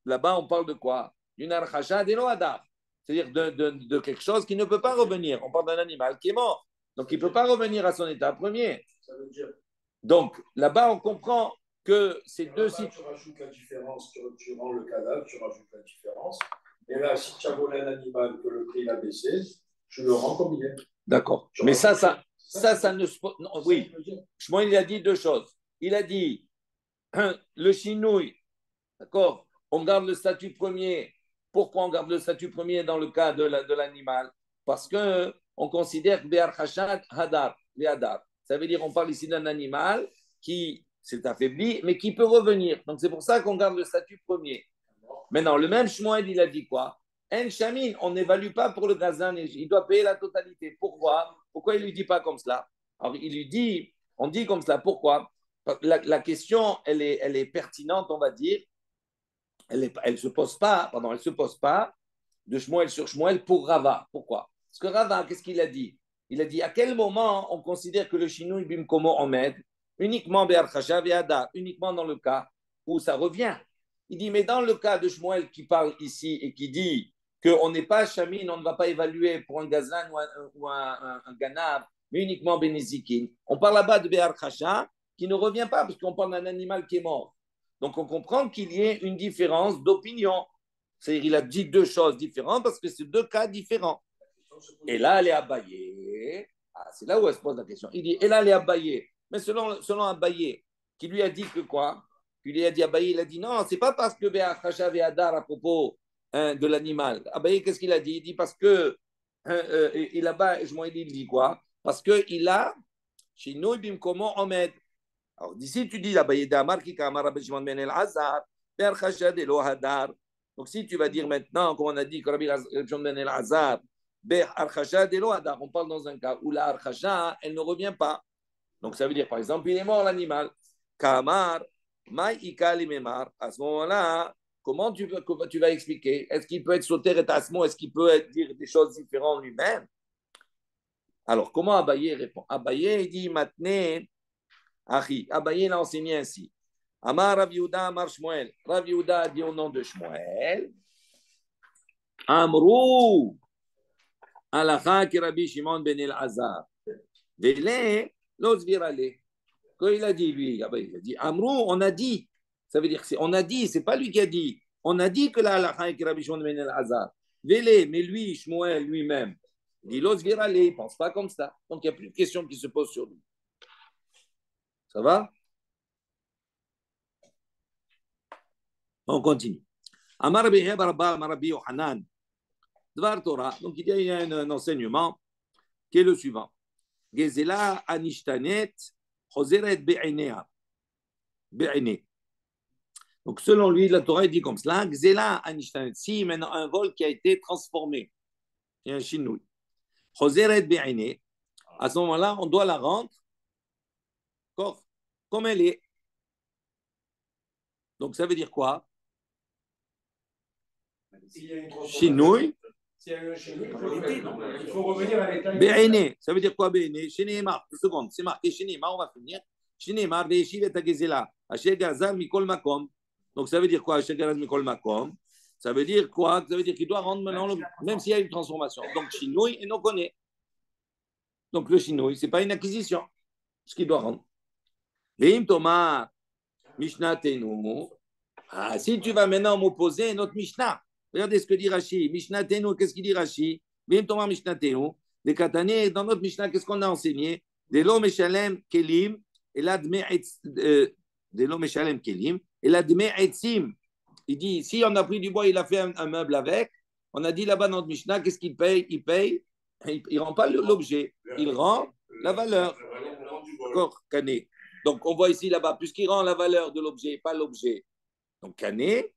Speaker 1: là-bas, on parle de quoi? D'une archashad et lo hadar. C'est-à-dire de quelque chose qui ne peut pas revenir. On parle d'un animal qui est mort. Donc, il ne peut pas revenir à son état premier.
Speaker 2: Ça veut dire.
Speaker 1: Donc, là-bas, on comprend que ces deux sites.
Speaker 2: Tu rajoutes la différence, tu rends le cadavre, tu rajoutes la différence. Et là, si tu as volé un animal que le prix a baissé, je le rends comme il est.
Speaker 1: D'accord. Mais ça ne se pose. Oui. Shmuel, il a dit deux choses. Il a dit le chinouille, d'accord, on garde le statut premier. Pourquoi on garde le statut premier dans le cas de l'animal? Parce qu'on considère Be'ar Hashad Hadar, les Hadar. Ça veut dire on parle ici d'un animal qui s'est affaibli, mais qui peut revenir. Donc c'est pour ça qu'on garde le statut premier. Maintenant, le même Shmuel, il a dit quoi? En shamin, on n'évalue pas pour le gazan, il doit payer la totalité. Pourquoi? Pourquoi il ne lui dit pas comme cela? Alors il lui dit, on dit comme cela. Pourquoi? La question, elle est pertinente, on va dire. Elle se pose pas de Shmuel sur Shmuel pour Rava. Pourquoi? Parce que Rava, qu'est-ce qu'il a dit? Il a dit à quel moment on considère que le chinouille bimkomo omed uniquement be'archacha ve'ada, uniquement dans le cas où ça revient. Il dit mais dans le cas de Shmuel qui parle ici et qui dit qu'on n'est pas chamine, on ne va pas évaluer pour un gazan ou un ganav, mais uniquement bénézikin. On parle là-bas de be'archacha qui ne revient pas parce qu'on parle d'un animal qui est mort. Donc on comprend qu'il y ait une différence d'opinion. C'est-à-dire il a dit deux choses différentes parce que c'est deux cas différents. Et là, elle est abayée. Ah, c'est là où elle se pose la question. Il dit, et là, elle est abayée. Mais selon Abaye, qui lui a dit que quoi? Qui lui a dit Abaye, il a dit non, c'est pas parce que Béachacha Adar à propos de l'animal. Abaye, qu'est-ce qu'il a dit? Il dit parce que il a, il dit quoi? Parce qu'il a chez nous, Bimkomo Omed. Alors, d'ici, tu dis Abaye Damar qui Kamar Abishman Ben El Hazar, Béachacha de Lo Hadar. Donc, si tu vas dire maintenant, comme on a dit, que Rabbi Abishman Ben El Hazar, Béachacha de Lo Hadar, on parle dans un cas où la Archacha, elle ne revient pas. Donc, ça veut dire, par exemple, il est mort l'animal. Kamar, Maïka Limemar. À ce moment-là, comment tu vas expliquer? Est-ce qu'il peut être sauté et tasmo? Est-ce qu'il peut dire des choses différentes lui-même? Alors, comment Abaye répond? Abaye dit maintenant, Achi. Abaye l'a enseigné ainsi. Amar Rav Yehuda, Amar Shmuel. Rav Yehuda a dit au nom de Shmuel. Amrou, Alacha ki Rabbi Shimon ben El-Azar. Vele, l'os virale. Quand il a dit, lui, il a dit, Amrou, on a dit. Ça veut dire, on a dit, c'est pas lui qui a dit. On a dit que la halakha est Rabbi Shimon ben El-Azar. Vele, mais lui, Shmuel lui-même, il dit, l'os virale, il ne pense pas comme ça. Donc, il n'y a plus de questions qui se posent sur lui. Ça va? On continue. Amar Rabbi Barba, Amar Rabbi Yohanan. Dvar Torah. Donc, il y a un enseignement qui est le suivant. Gezela anishtanet choseret be'inea. Be'ine. Donc, selon lui, la Torah dit comme cela. Gezela anishtanet. Si maintenant un vol qui a été transformé, il y a un chinois. Choseret be'ine. À ce moment-là, on doit la rendre comme elle est. Donc, ça veut dire quoi? Chinouille.
Speaker 2: S'il y a eu un chinouille, il faut revenir à l'état.
Speaker 1: Béhéné, ça veut dire quoi Béhéné? Chénémar, une seconde, c'est marqué Chénémar, on va finir. Chénémar, Véchiv et Tagezela, Haché Gazal, Mikol Makom. Donc ça veut dire quoi Haché Gazal, Mikol Makom? Ça veut dire quoi? Ça veut dire qu'il doit rendre maintenant, même s'il y a une transformation. Donc Chinouille et non connaît. Donc le Chinouille, ce n'est pas une acquisition, ce qu'il doit rendre. Veim Thomas, Mishnah Tenu. Ah, si tu vas maintenant m'opposer notre Mishnah, regardez ce que dit Rashi. Mishnah Tenu, qu'est-ce qu'il dit Rashi? Vim Thomas Mishnah Tenu. Les Katané, dans notre Mishnah, qu'est-ce qu'on a enseigné? De l'homme Shalem Kelim, et là de l'homme Shalem Kelim, et là de Etzim. Il dit, si on a pris du bois, il a fait un meuble avec, on a dit là-bas dans notre Mishnah, qu'est-ce qu'il paye? Il paye, il ne rend pas l'objet, il rend la valeur. D'accord, Kané. Donc on voit ici là-bas, puisqu'il rend la valeur de l'objet, pas l'objet. Donc Kané,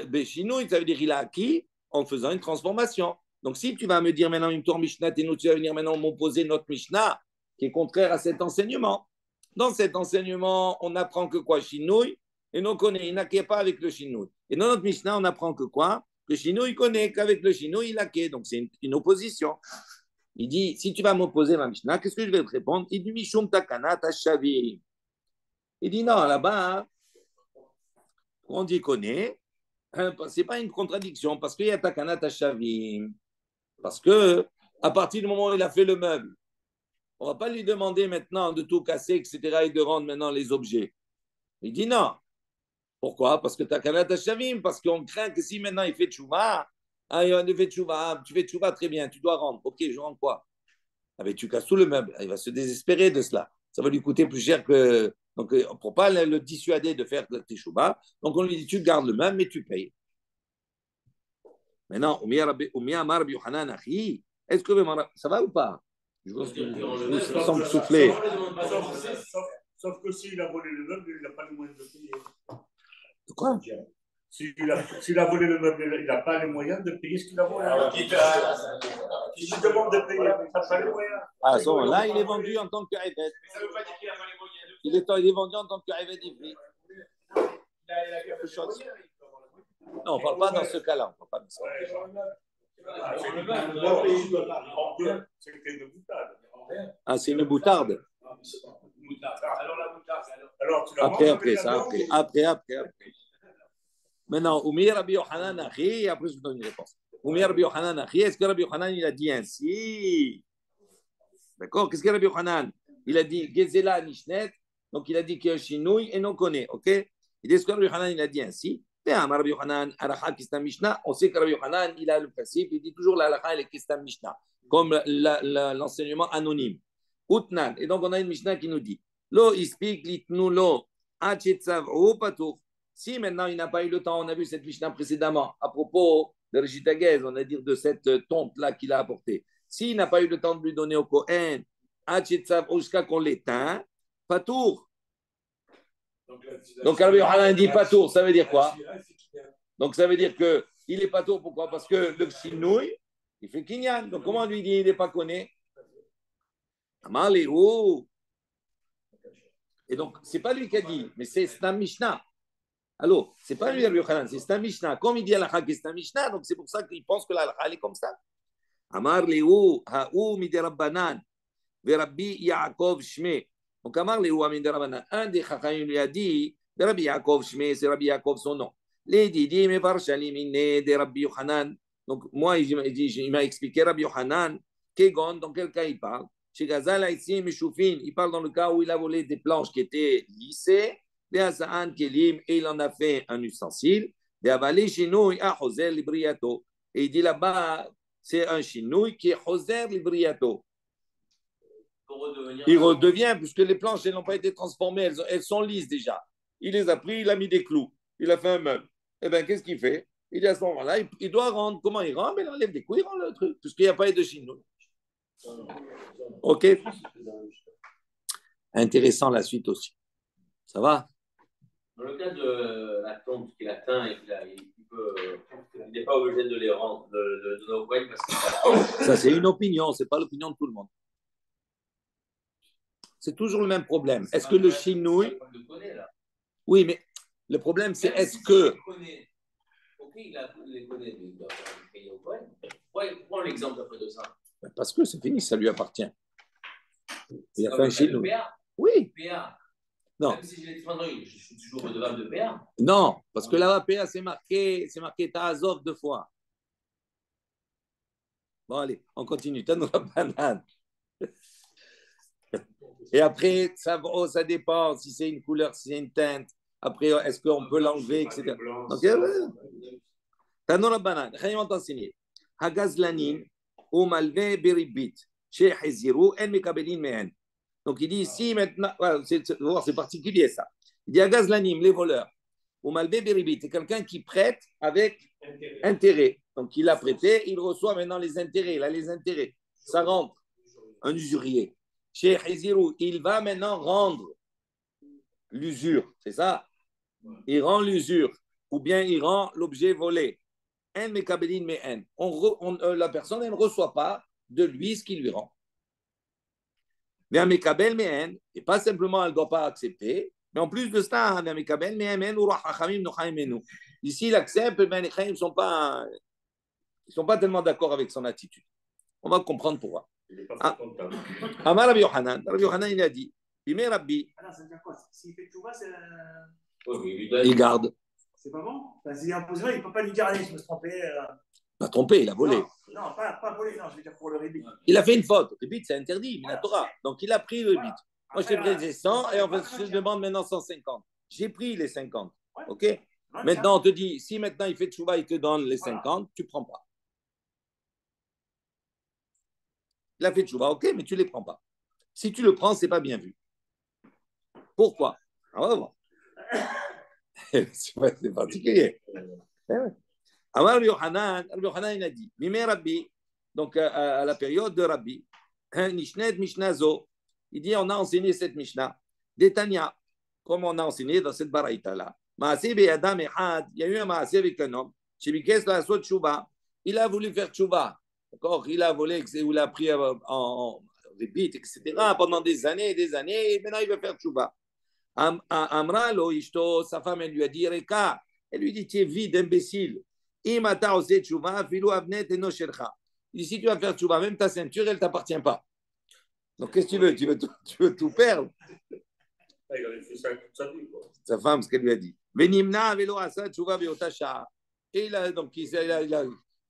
Speaker 1: Béchinou, ça veut dire qu'il a acquis en faisant une transformation. Donc si tu vas me dire maintenant une tour Mishnah, tu vas venir maintenant m'opposer notre Mishnah, qui est contraire à cet enseignement. Dans cet enseignement, on apprend que quoi? Chinouille, et non connaît, il n'acquiert pas avec le Chinouille. Et dans notre Mishnah, on apprend que quoi? Que Chinouille connaît, qu'avec le Chinouille, il acquiert. Donc c'est une opposition. Il dit, si tu vas m'opposer ma Mishnah, qu'est-ce que je vais te répondre? Il dit, Mishum takana tashavi. Il dit, non, là-bas, on dit connaît, c'est pas une contradiction, parce qu'il y a takana tashavim. Parce que à partir du moment où il a fait le meuble, on ne va pas lui demander maintenant de tout casser, etc., et de rendre maintenant les objets. Il dit non. Pourquoi? Parce que takana tashavim, parce qu'on craint que si maintenant il fait tchouva, tu fais tchouva très bien, tu dois rendre. Ok, je rends quoi? Ah, mais tu casses tout le meuble, il va se désespérer de cela. Ça va lui coûter plus cher que. Donc, pour ne pas le dissuader de faire tes tchouva, donc on lui dit tu gardes le meuble, mais tu payes. Maintenant, est-ce que ça va ou pas? Je vous sens souffler.
Speaker 4: Sauf que s'il a volé le meuble, il n'a pas les moyens de payer.
Speaker 1: De quoi?
Speaker 4: S'il a volé le meuble, il n'a pas les moyens de payer ce qu'il a volé. Il se demande de payer, il n'a pas les moyens.
Speaker 1: À ce moment-là, il est vendu en tant que Eved.
Speaker 3: Ça ne veut pas dire qu'il n'a pas les moyens de
Speaker 1: Il est vendu en tant que Eved Ivri.
Speaker 3: Il a quelque chose.
Speaker 1: Non, on ne parle pas dans ce cas-là. On parle pas de ça.
Speaker 4: C'est une boutade.
Speaker 1: Ah, c'est une boutarde.
Speaker 3: Alors la moutarde,
Speaker 1: Après. Maintenant, Oumir Rabbi Yohanan Achi, après je vous donne une réponse. Oumir Rabbi Yohanan Achi, est-ce que Rabbi Yohanan il a dit ainsi? D'accord? Qu'est-ce que Rabbi Yohanan? Il a dit Gezela Nishnet, donc il a dit que Shinouille et non connaît, ok? Il dit est-ce que Rabbi Yohanan il a dit ainsi? Rabbi Yohanan, Aracha Kistam Mishnah, on sait que Rabbi Yohanan il a le principe, il dit toujours la Aracha et Kistam Mishnah, comme l'enseignement anonyme. Utnan, et donc on a une Mishnah qui nous dit Lo ispik litnu lo achetzavu patour. Si maintenant il n'a pas eu le temps, on a vu cette Mishnah précédemment à propos de Rishitagez, on va dire de cette tonte-là qu'il a apportée. S'il n'a pas eu le temps de lui donner au Kohen, achetzavu jusqu'à qu'on l'éteint, patour. Donc Rabbi Yochanan dit patour, ça veut dire quoi? Donc ça veut dire qu'il est patour, pourquoi? Parce que le chinouille, il fait kinyan. Donc comment on lui dit il n'est pas connu? Amar Léhu. Et donc, ce n'est pas lui qui a dit, mais c'est un Mishnah. Alors, ce n'est pas lui, Rabbi Yochanan, c'est un Mishnah. Comme il dit à la que c'est un Mishnah, donc c'est pour ça qu'il pense que la halakha est comme ça. Amar Léhu, ha'u midi Rabbanan, ve Rabbi Yaakov Shme. Donc, Amar Léhu, midi Rabbanan, un des chachamim lui a dit, ve Rabbi Yaakov Shme, c'est Rabbi Yaakov son nom. Les Didi, mais Varshali, mine de Rabbi Yochanan. Donc, moi, il m'a expliqué Rabbi Yochanan, Kegon, dans quel cas il parle? Chez Gazal, ici, Mishoufin, il parle dans le cas où il a volé des planches qui étaient lissées, des Hassan Kelim, et il en a fait un ustensile, des Avalé Chinouille à Hoser Libriato. Et il dit là-bas, c'est un Chinouille qui est Hoser Libriato. Il redevient, puisque les planches, elles n'ont pas été transformées, elles sont lisses déjà. Il les a pris, il a mis des clous, il a fait un meuble. Eh bien, qu'est-ce qu'il fait? Il dit à ce moment-là, il doit rendre. Comment il rend? Mais il enlève des coups, il rend le truc, puisqu'il n'y a pas eu de Chinouille. Ok. Intéressant la suite aussi. Ça va?
Speaker 3: Dans le cas de la tombe qu'il atteint et il n'est pas obligé de les rendre, de nos Kohen parce que
Speaker 1: ça, c'est une opinion, c'est pas l'opinion de tout le monde. C'est toujours le même problème. Est-ce que le chinouille. Oui, mais le problème, c'est est-ce que.
Speaker 3: Ok, il les connaît, il doit payer au Kohen. Prends l'exemple après de ça.
Speaker 1: Parce que c'est fini, ça lui appartient. Il a fait un chinouille. Oui.
Speaker 3: PA.
Speaker 1: Non.
Speaker 3: Même si je l'ai transformé, je suis toujours redevable de PA.
Speaker 1: Non, parce que là-bas, PA, c'est marqué Ta'azov 2 fois. Bon, allez, on continue. T'as la banane. Et après, ça dépend si c'est une couleur, si c'est une teinte. Après, est-ce qu'on peut l'enlever, etc. Donc, t'as la banane. Rien t'enseigner. Hagazlanin, ou malvé beribit. Chez Heziru, en mekabelin mehen. Donc, il dit ici, maintenant, voilà, c'est particulier ça. Il dit Agazlanim, les voleurs, ou Malbé Beribit, c'est quelqu'un qui prête avec intérêt. Donc, il a prêté, il reçoit maintenant les intérêts. Il a les intérêts. Ça rentre. Un usurier. Chez Hezirou, il va maintenant rendre l'usure. C'est ça? Il rend l'usure. Ou bien il rend l'objet volé. En mekabelin mehen. La personne, elle ne reçoit pas de lui ce qu'il lui rend. Et pas simplement elle ne doit pas accepter, mais en plus de cela, ici il accepte, mais les Chaim ne sont pas tellement d'accord avec son attitude. On va comprendre pourquoi. Amar Rabbi Yochanan, il a dit, Rabbi,
Speaker 4: ça veut dire quoi? S'il fait tout bas, c'est.
Speaker 1: Il garde.
Speaker 4: C'est pas bon? S'il est imposé, il ne peut pas lui dire, allez, je me suis trompé.
Speaker 1: Il a trompé, il a volé.
Speaker 4: Non, pas volé, non, je veux dire pour le rébit.
Speaker 1: Il a fait une faute. Le rébit, c'est interdit, mais la Torah. Donc, il a pris le rébit. Moi, je t'ai pris 100 et en fait, je demande maintenant 150. J'ai pris les 50. OK? Maintenant, on te dit, si maintenant il fait tchouva, il te donne les 50, tu ne prends pas. Il a fait tchouva, OK, mais tu ne les prends pas. Si tu le prends, ce n'est pas bien vu. Pourquoi? On va voir. C'est particulier. Amar Rabbi Yochanan, il a dit, Mimé Rabbi, donc à la période de Rabbi, Nishnet Mishnazo, il dit, on a enseigné cette Mishnah, Détania, comme on a enseigné dans cette baraïta-là. Maaseh Beyadam Ehad, il y a eu un Maaseh avec un homme, Shebikes la Sot Chouba, il a voulu faire Chouba, d'accord, il a volé, ou il a pris en répit, etc., pendant des années et des années, et maintenant il veut faire Chouba. Amra lo ishto, sa femme, elle lui a dit, Reka, elle lui dit, tu es vide, imbécile. Si tu vas faire tchouva, même ta ceinture, elle ne t'appartient pas. Donc, qu'est-ce que tu veux? Tu veux tout perdre? Sa femme, ce qu'elle lui a dit. Et donc, il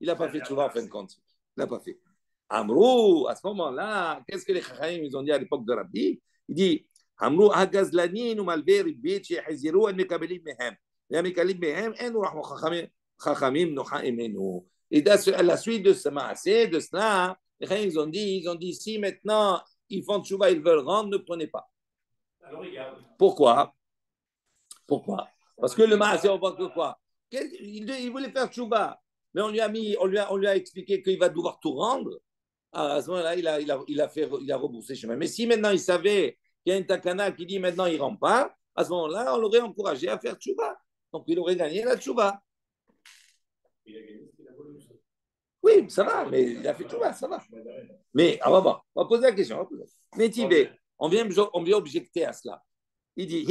Speaker 1: n'a pas fait tchouva en fin de compte. Il n'a pas fait. Amrou, à ce moment-là, qu'est-ce que les chachamim ils ont dit à l'époque de Rabbi? Il dit, Amrou, hagazlanin ou malver ribbit, sheheziru, en mekabelim mehem. Et mekabelim mehem, en ou rahmo chachamim. Et à la suite de ce maasé, de cela, les gens ils ont dit, si maintenant ils font tchouva, ils veulent rendre, ne prenez pas. Pourquoi? Parce que le Maasé, on voit que quoi? Il voulait faire tchouba, mais on lui a expliqué qu'il va devoir tout rendre. À ce moment-là, il a reboursé chemin. Mais si maintenant il savait qu'il y a un takana qui dit maintenant il ne rentre pas, à ce moment-là, on l'aurait encouragé à faire tchouba. Donc il aurait gagné la tchouba. Oui, ça va, mais il a fait tchouba, ça va. Mais on va voir, on va poser la question. Métivé, on vient objecter à cela. Il dit,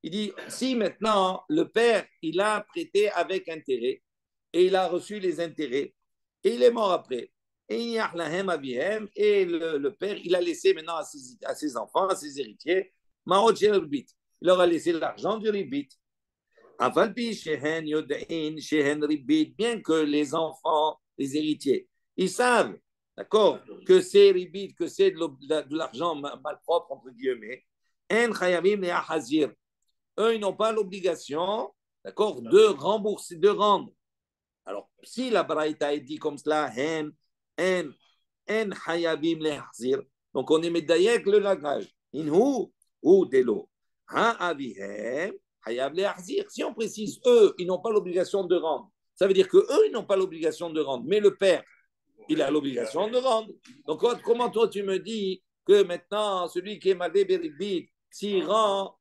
Speaker 1: il dit, si maintenant le père, il a prêté avec intérêt et il a reçu les intérêts et il est mort après, et le père, il a laissé maintenant à ses enfants, à ses héritiers, il leur a laissé l'argent du ribit. Bien que les enfants, les héritiers, ils savent, d'accord, que c'est ribit, que c'est de l'argent malpropre, entre guillemets, eux, ils n'ont pas l'obligation, d'accord, de rembourser, de rendre. Alors, si la Braïta est dit comme cela, donc on est médaillé le langage. Inhu ou delo. Si on précise, eux, ils n'ont pas l'obligation de rendre. Ça veut dire que eux, ils n'ont pas l'obligation de rendre, mais le père, il a l'obligation de rendre. Donc, comment toi, tu me dis que maintenant, celui qui est malvé béribit, s'il rend,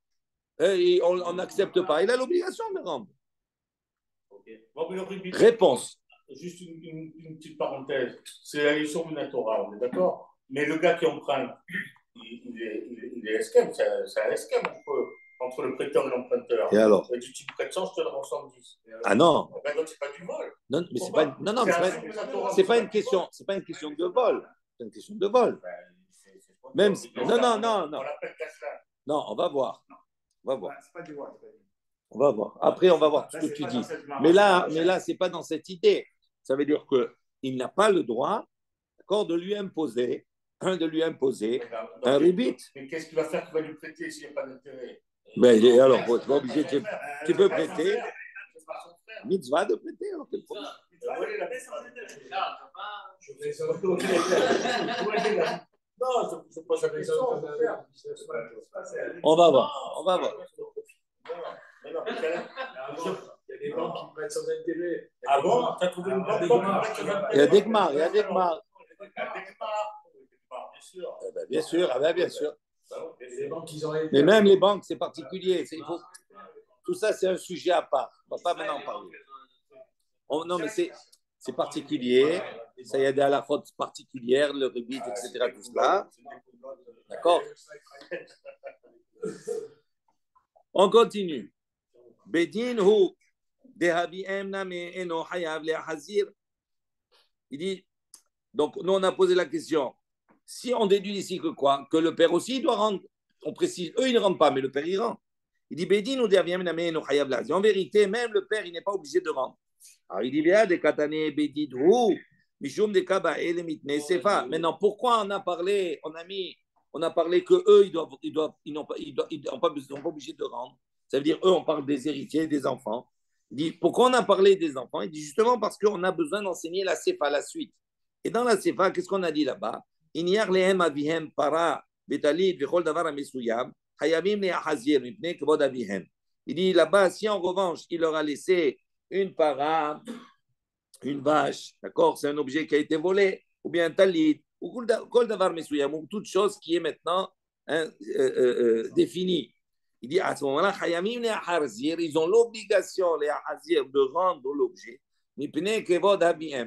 Speaker 1: on n'accepte pas, il a l'obligation de rendre. Réponse.
Speaker 4: Juste une petite parenthèse. C'est la leçon de la Torah, on est d'accord? Mais le gars qui emprunte, il est esquème, c'est un esquème entre le prêteur et l'emprunteur.
Speaker 1: Et alors?
Speaker 4: Tu prêtes 100, je te le rends 110.
Speaker 1: Ah non.
Speaker 4: Ben donc, c'est pas du vol.
Speaker 1: Non, mais c'est pas, non, c'est pas une question de vol. C'est une question de vol. Même si, non. Non, on va voir. On va voir. Après, on va voir ce que tu dis. Mais là, c'est pas dans cette idée. Ça veut dire qu'il n'a pas le droit, d'accord, de lui imposer un ribit.
Speaker 4: Mais qu'est-ce qu'il va faire qu'il va lui prêter s'il n'y a pas d'intérêt?
Speaker 1: Mais alors, tu vas obligé, tu peux prêter. Mitzvah de prêter. Alors, quel problème?
Speaker 4: Non, je pose la question.
Speaker 1: On va voir.
Speaker 4: Il
Speaker 2: y a des banques qui prêtent sans intérêt.
Speaker 4: Ah bon? Tu as trouvé une banque qui prête sans intérêt?
Speaker 1: Il y a des Gmar. Bien sûr. Mais même les banques, c'est particulier. Tout ça, c'est un sujet à part. On ne va pas maintenant en parler. Non, mais c'est particulier. Ça y a des halakhot particulières, le rubit, etc. Tout cela. D'accord? On continue. Bedin hu dehabi emname eno hayav le hazir. Il dit, donc nous on a posé la question. Si on déduit ici que quoi? Que le père aussi doit rendre. On précise, eux ils ne rendent pas, mais le père il rend. Il dit Bedin hu dehabi emname eno hayav le hazir. En vérité, même le père il n'est pas obligé de rendre. Alors il dit bien des katane bedin hu mishum de kaba ele mitne sefa. Maintenant pourquoi on a parlé que eux ils n'ont pas obligé de rendre. Ça veut dire, eux, on parle des héritiers, des enfants. Il dit, pourquoi on a parlé des enfants? Il dit, justement parce qu'on a besoin d'enseigner la Sefa, la suite. Et dans la Sefa, qu'est-ce qu'on a dit là-bas? Il dit, là-bas, si en revanche, il leur a laissé une para, une vache, d'accord? C'est un objet qui a été volé, ou bien un talit, ou kol davar mesuyam, ou toute chose qui est maintenant définie. Il dit à ce moment-là, ils ont l'obligation, les Ahazir, de rendre l'objet,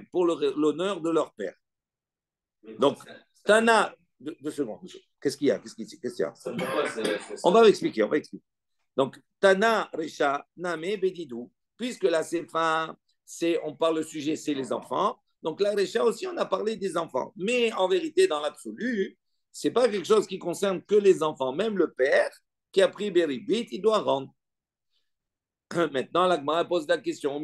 Speaker 1: pour l'honneur de leur père. Donc, Tana, 2 secondes. Qu'est-ce qu'il y a? On va expliquer. Donc, Tana, Recha, Name, Bedidou, puisque la Sefa, on parle le sujet, c'est les enfants. Donc, la Recha aussi, on a parlé des enfants. Mais en vérité, dans l'absolu, ce n'est pas quelque chose qui concerne que les enfants. Même le père, qui a pris Beribit, il doit rendre. Maintenant, la Gemara pose la question.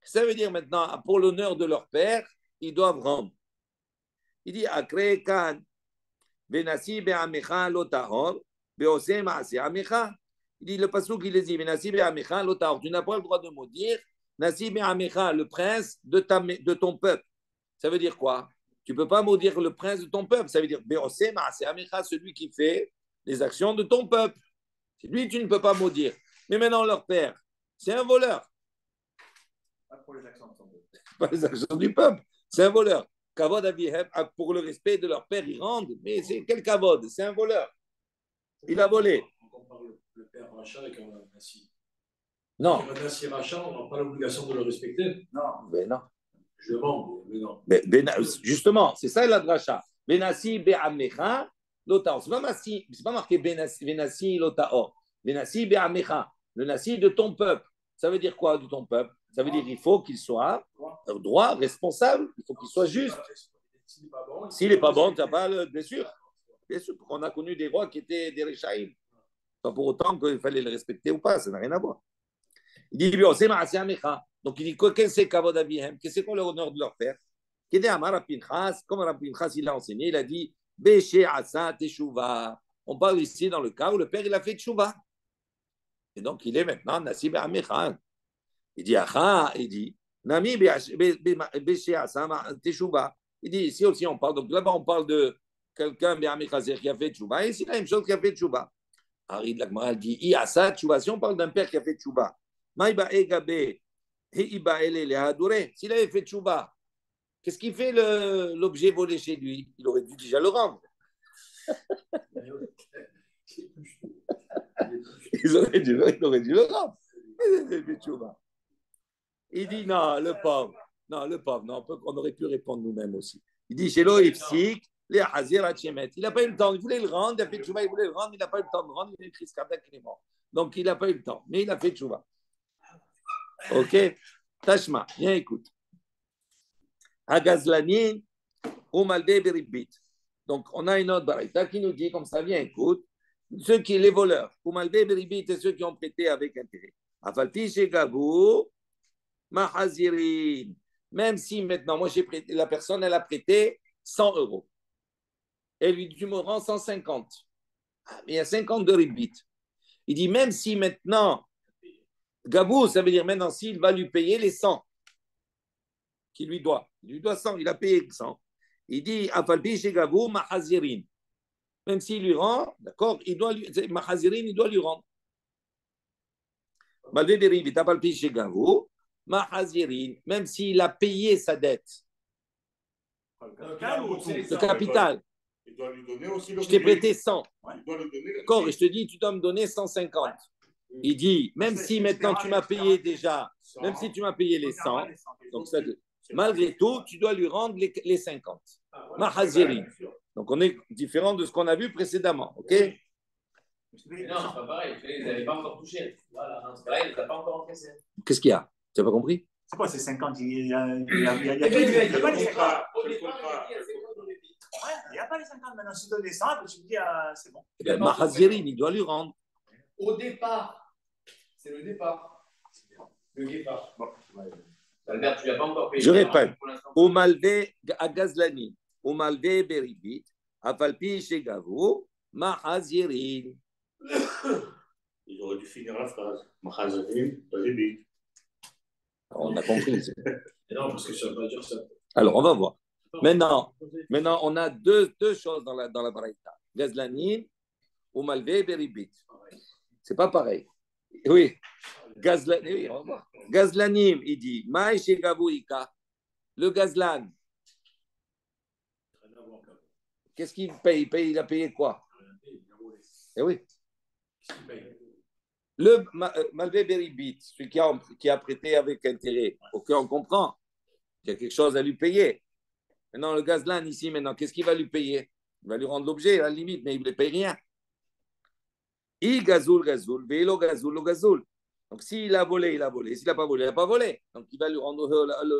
Speaker 1: Ça veut dire maintenant, pour l'honneur de leur père, ils doivent rendre. Il dit, il dit, le pasuk, il dit, tu n'as pas le droit de maudire, le prince de ton peuple. Ça veut dire quoi? Tu ne peux pas maudire le prince de ton peuple. Ça veut dire, c'est Amecha, celui qui fait les actions de ton peuple. C'est lui, tu ne peux pas maudire. Mais maintenant, leur père, c'est un voleur.
Speaker 5: Pas pour les actions de ton peuple.
Speaker 1: Pas les actions du peuple. C'est un voleur. Kavod Avihem, pour le respect de leur père, ils rendent. Mais c'est quel Kavod? C'est un voleur. Il a volé.
Speaker 2: On compare le père Rachat avec un Nassi.
Speaker 1: Non.
Speaker 2: Un Nassi Rachat, on n'a pas l'obligation de le respecter.
Speaker 5: Non.
Speaker 1: Mais non.
Speaker 2: Je demande, mais non.
Speaker 1: Justement, c'est ça la dracha. Benassi be'amecha lotao. C'est pas marqué Benassi lotao. Benassi be'amecha. Le Nassi de ton peuple. Ça veut dire quoi de ton peuple? Ça veut dire qu'il faut qu'il soit droit, responsable. Il faut qu'il soit juste. S'il n'est pas bon, tu n'as pas le. Bien sûr. Bien sûr, on a connu des rois qui étaient des Réchaïm. Pas pour autant qu'il fallait le respecter ou pas, ça n'a rien à voir. Il dit, c'est Maasé Amecha. Donc il dit, qu'est-ce que c'est Kavod Abihem? Qu'est-ce que c'est l'honneur de leur père? Comme Rabbi Pinchas il a enseigné, il a dit, Béché Asa Teshuva. On parle ici dans le cas où le père il a fait Teshuva. Et donc il est maintenant Nasib Amecha. Il dit, il dit, Nami Béché Asa Teshuva. Il dit, ici aussi on parle, donc là-bas on parle de quelqu'un qui a fait Teshuva, et ici la même chose qui a fait Teshuva. Ari de la Gemara dit, Asa Teshuva, si on parle d'un père qui a fait Teshuva, Maïba Egabe. S'il avait fait tchouba, qu'est-ce qu'il fait l'objet volé chez lui? Il aurait dû déjà le rendre. Il aurait dû le rendre. Il dit non, le pauvre. Non, on aurait pu répondre nous-mêmes aussi. Il dit chez l'Oïpsik, les Hazir Hachemet. Il n'a pas eu le temps. Il voulait le rendre, il a fait tchouba, il voulait le rendre, il n'a pas eu le temps de le rendre, il a eu une crise cardiaque, il est mort. Donc il n'a pas eu le temps, mais il a fait tchouba. Ok, Tashma, viens écoute. Agazlanin ou Malde Beribit. Donc on a une autre baraita qui nous dit comme ça, viens écoute. Ceux qui les voleurs, ou Malde Beribit, et ceux qui ont prêté avec intérêt. Afalti chez Gabou, Mahazirin. Même si maintenant, moi j'ai prêté, la personne elle a prêté 100 euros. Et lui, tu me rends 150. Mais il y a 50 de ribit. Il dit même si maintenant Gabou, ça veut dire maintenant s'il va lui payer les 100 qu'il lui doit. Il lui doit 100, il a payé 100. Il dit, Afalpi chez Gabou, Mahazirin. Même s'il lui rend, d'accord, Mahazirin, il doit lui rendre. Malgré des rives, Afalpi chez Gabou, Mahazirin, même s'il a payé sa dette. Le capital.
Speaker 4: Il doit lui donner aussi le
Speaker 1: Je t'ai prêté 100.
Speaker 4: Il doit lui donner
Speaker 1: d'accord, et je te dis, tu dois me donner 150. Il dit, même si maintenant tu m'as payé déjà, même si tu m'as payé les 100, donc ça, malgré tout, tu dois lui rendre les 50. Mahaziri. Donc on est différent de ce qu'on a vu précédemment, ok?
Speaker 3: Non, c'est pas pareil. Ils n'avaient pas encore touché. Voilà, dans ce cas-là, ils n'ont pas encore encaissé.
Speaker 1: Qu'est-ce qu'il y a? Tu n'as pas compris?
Speaker 5: C'est quoi ces 50? Il n'y a pas les 50 maintenant. Si tu donnes les 100, tu me dis, c'est bon.
Speaker 1: Mahaziri, il doit lui rendre.
Speaker 3: Au départ, c'est le départ. Le départ. Bon. Albert, tu n'as pas encore payé.
Speaker 1: Je répète. Au malvé à Gazlani, au malvé Beribit, à Falpi chez Gavou, Mahazirin.
Speaker 4: Ils auraient dû finir la phrase. Mahazirin, Beribit.
Speaker 1: On a compris.
Speaker 2: Non, parce que ça ne veut pas dire ça.
Speaker 1: Alors, on va voir. Maintenant on a deux choses dans la Braïta. Gazlanin ou malvé Beribit. C'est pas pareil. Oui. Oui, on va voir. Gazlanim, il dit, Maïché Gavouika, le Gazlan. Qu'est-ce qu'il paye? Il a payé quoi? Eh oui. Le Malvé Beribit, celui qui a prêté avec intérêt, ok, on comprend. Il y a quelque chose à lui payer. Maintenant, le Gazlan, ici, maintenant, qu'est-ce qu'il va lui payer? Il va lui rendre l'objet, à la limite, mais il ne lui paye rien. I gazoul, vélo gazoul, le gazoul. Donc, s'il a volé, il a volé. S'il n'a pas volé, il n'a pas volé. Donc, il va lui rendre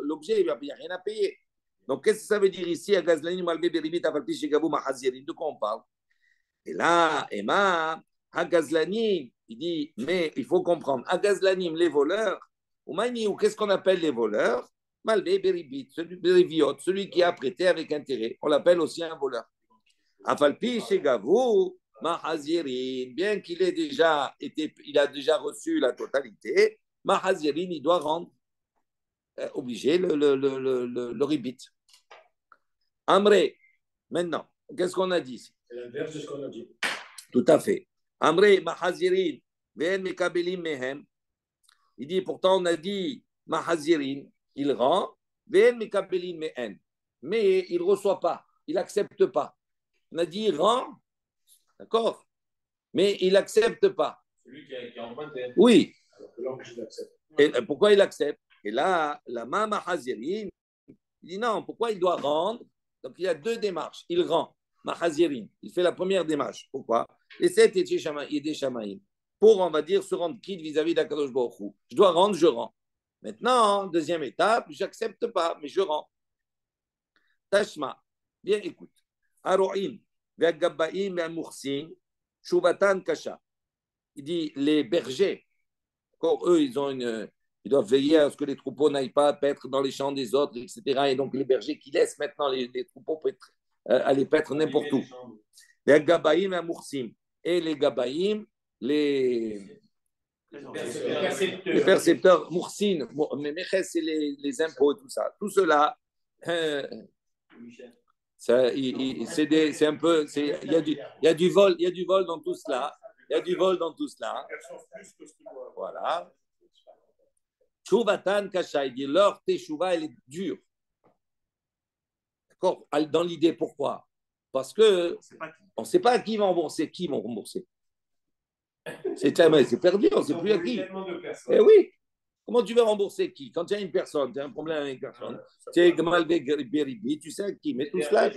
Speaker 1: l'objet, il n'y a rien à payer. Donc, qu'est-ce que ça veut dire ici? À Gazlani, Malvé, Beribit, Afalpi, Shegabou, Mahazirin. De quoi on parle? Et là, Emma, à Gazlani, il dit, mais il faut comprendre. À Gazlani, les voleurs, ou qu'est-ce qu'on appelle les voleurs? Malvé, Beribit, celui qui a prêté avec intérêt. On l'appelle aussi un voleur. Afalpi, Shegabou, Mahazirin, bien qu'il ait il a déjà reçu la totalité, Mahazirin, il doit rendre obligé le ribit. Amré, maintenant, qu'est-ce qu'on a dit ici?
Speaker 2: C'est l'inverse de ce qu'on a dit.
Speaker 1: Tout à fait. Amré, Mahazirin, Ven Mekabelim Mehem. Il dit, pourtant, on a dit Mahazirin, il rend, Ven Mekabelim Mehem. Mais il ne reçoit pas, il n'accepte pas. On a dit, il rend, d'accord, mais il n'accepte pas.
Speaker 3: C'est lui qui a emprunté.
Speaker 1: Oui.
Speaker 2: Alors que l'homme, il accepte.
Speaker 1: Et pourquoi il accepte? Et là, la Mama Hazirin, il dit non, pourquoi il doit rendre? Donc il y a deux démarches. Il rend, Mahazirin, il fait la première démarche. Pourquoi? Et c'est des Shamaïm. Pour, on va dire, se rendre quitte vis-à-vis d'Akadosh Baruch Hu. Je dois rendre, je rends. Maintenant, deuxième étape, j'accepte pas, mais je rends. Tashma, bien écoute. Aro'im, ve'agabaim, ve'amursin, shuvatan kasha. Il dit les bergers, eux, ils doivent veiller à ce que les troupeaux n'aillent pas paître dans les champs des autres, etc. Et donc, les bergers qui laissent maintenant les troupeaux aller paître n'importe où. Les Gabaïm et Moursim. Et les Gabaïm, les percepteurs, Moursin, c'est les impôts, tout ça. Tout cela, c'est un peu. Il y a du vol dans tout cela. Il y a du vol dans tout cela. Voilà. Tchouvatan Kasha, il dit leur teshuva, elle est dure. D'accord? Dans l'idée, pourquoi? Parce que on ne sait pas à qui va rembourser. Qui vont rembourser? C'est perdu, on ne sait plus à qui. Eh oui. Comment tu vas rembourser qui? Quand tu as une personne, tu as un problème avec une personne, tu es Gamalvé Beribi, tu sais à qui? Mais tout cela.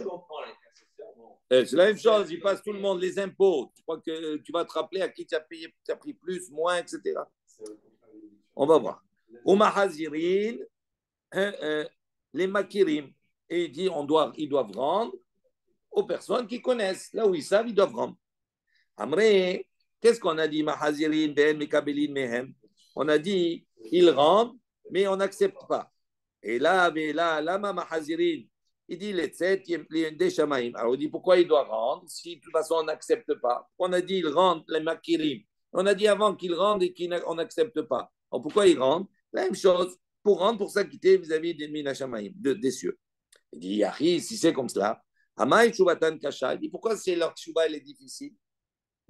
Speaker 1: C'est la même chose, il passe tout le monde les impôts. Tu crois que tu vas te rappeler à qui tu as payé, tu as pris plus, moins, etc. On va voir. Umahazirin, les makirim. Et il dit ils doivent rendre aux personnes qui connaissent. Là où ils savent, ils doivent rendre. Amré, qu'est-ce qu'on a dit? Mahazirin, ben, mekabelin, mehem. On a dit, ils rendent, mais on n'accepte pas. Et là, lama mahazirin. Il dit les tset, des shamaim. Alors il dit pourquoi il doit rendre si de toute façon on n'accepte pas. On a dit ils rendent les makirim. On a dit avant qu'ils rendent et qu'on n'accepte pas. Alors pourquoi ils rendent? La même chose pour rendre, pour s'acquitter vis-à-vis des mina shamaim, des cieux. Il dit Yahi, si c'est comme cela, Amaï Chubatan Kasha. Il dit pourquoi c'est leur Chuba elle est difficile?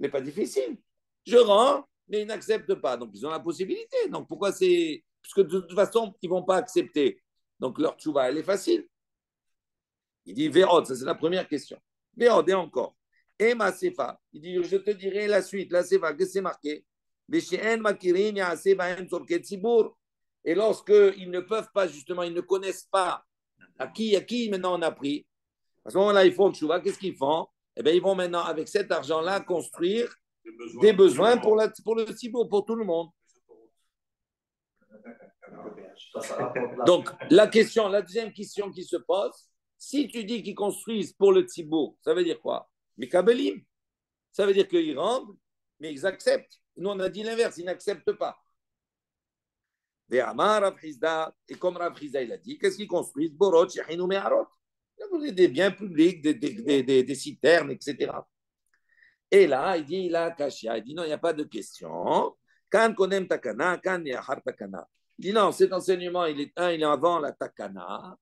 Speaker 1: Mais pas difficile. Je rends, mais ils n'acceptent pas. Donc ils ont la possibilité. Donc pourquoi c'est. Parce que de toute façon, ils ne vont pas accepter. Donc leur Chuba elle est facile. Il dit Vérod, ça c'est la première question. Vérod, et encore. Et ma Sefa, il dit je te dirai la suite. La Sefa, qu'est-ce que c'est marqué? Et lorsqu'ils ne peuvent pas, justement, ils ne connaissent pas à qui maintenant on a pris, à ce moment-là, ils font tchouva, qu'est-ce qu'ils font? Eh bien, ils vont maintenant, avec cet argent-là, construire des besoins pour le Tzibour, pour tout le monde. Donc, la deuxième question qui se pose, si tu dis qu'ils construisent pour le Tzibour, ça veut dire quoi? Mais Kabelim, ça veut dire qu'ils rendent, mais ils acceptent. Nous, on a dit l'inverse, ils n'acceptent pas. Et comme Rav Hizda, il a dit, qu'est-ce qu'ils construisent? Borot, Shechinou, Meharot. Des biens publics, des citernes, etc. Et là, il dit, il dit, non, il n'y a pas de question. Kan konem takana, kan yahar takana. Il dit, non, cet enseignement, il est avant la takana,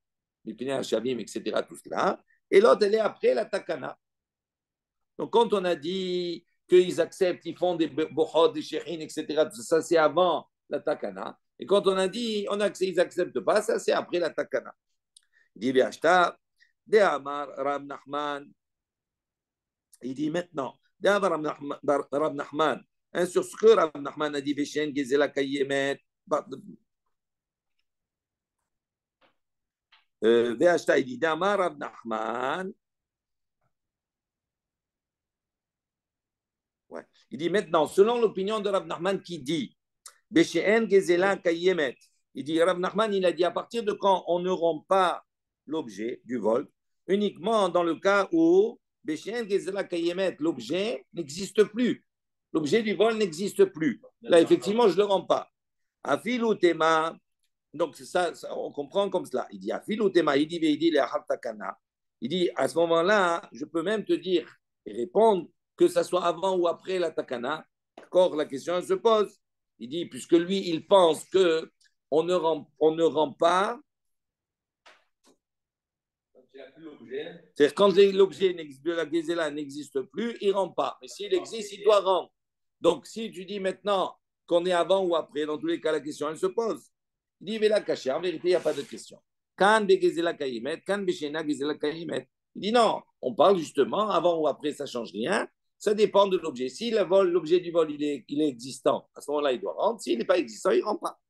Speaker 1: Mipnei Hashavim, etc., tout cela. Et l'autre, elle est après la takana. Donc, quand on a dit qu'ils acceptent, ils font des bochot, des shechin, etc., ça, c'est avant la takana. Et quand on a dit ils n'acceptent pas, ça, c'est après la takana. Il dit, Be'ashta, De Amar, Rab Nachman. Il dit maintenant, De Amar, Rab Nachman. Sur ce que Rab Nachman a dit, Veshen, Gezela, Kayemet, Be'ashta, il dit, De Amar, Rab Nachman. Ouais. Il dit maintenant, selon l'opinion de Rav Nachman qui dit Beshéen Gezela Kayemet, il dit Rav Nachman, il a dit à partir de quand on ne rend pas l'objet du vol, uniquement dans le cas où Beshéen Gezela Kayemet, l'objet n'existe plus. L'objet du vol n'existe plus. Là, effectivement, je ne le rends pas. Afilu Tema, donc ça, on comprend comme cela. Il dit Afilu Tema, il dit les Takana. Il dit à ce moment-là, je peux même te dire et répondre que ça soit avant ou après la takana, d'accord, la question se pose. Il dit, puisque lui, il pense qu'on ne rend pas
Speaker 3: Il n'a plus l'objet.
Speaker 1: C'est-à-dire quand l'objet de la Gézéla n'existe plus, il ne rend pas. Mais s'il existe, il doit rendre. Donc si tu dis maintenant qu'on est avant ou après, dans tous les cas, la question, elle se pose. Il dit, la cacher. En vérité, il n'y a pas de question. Quand Begezela Kayimet, quand Beshena Gezela Kayimet. Il dit non, on parle justement, avant ou après, ça ne change rien. Ça dépend de l'objet. Si l'objet du vol, il est existant, à ce moment-là, il doit rendre. S'il n'est pas existant, il ne rend pas.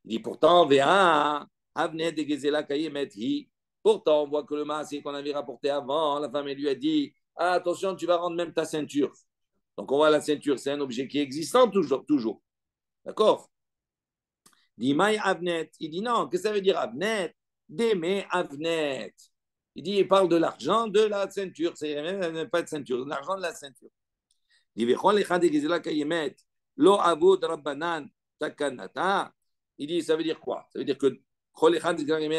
Speaker 1: Il dit pourtant, pourtant, on voit que le masque qu'on avait rapporté avant, la femme elle lui a dit ah, attention, tu vas rendre même ta ceinture. Donc on voit la ceinture, c'est un objet qui est existant toujours. D'accord? Il dit Maï Avnet. Il dit non, qu'est-ce que ça veut dire Avnet? Démé Avnet. Il dit il parle de l'argent de la ceinture. C'est même pas de ceinture, de l'argent de la ceinture. Il dit Lo avod rabbanan takanata. Il dit ça veut dire quoi? Ça veut dire que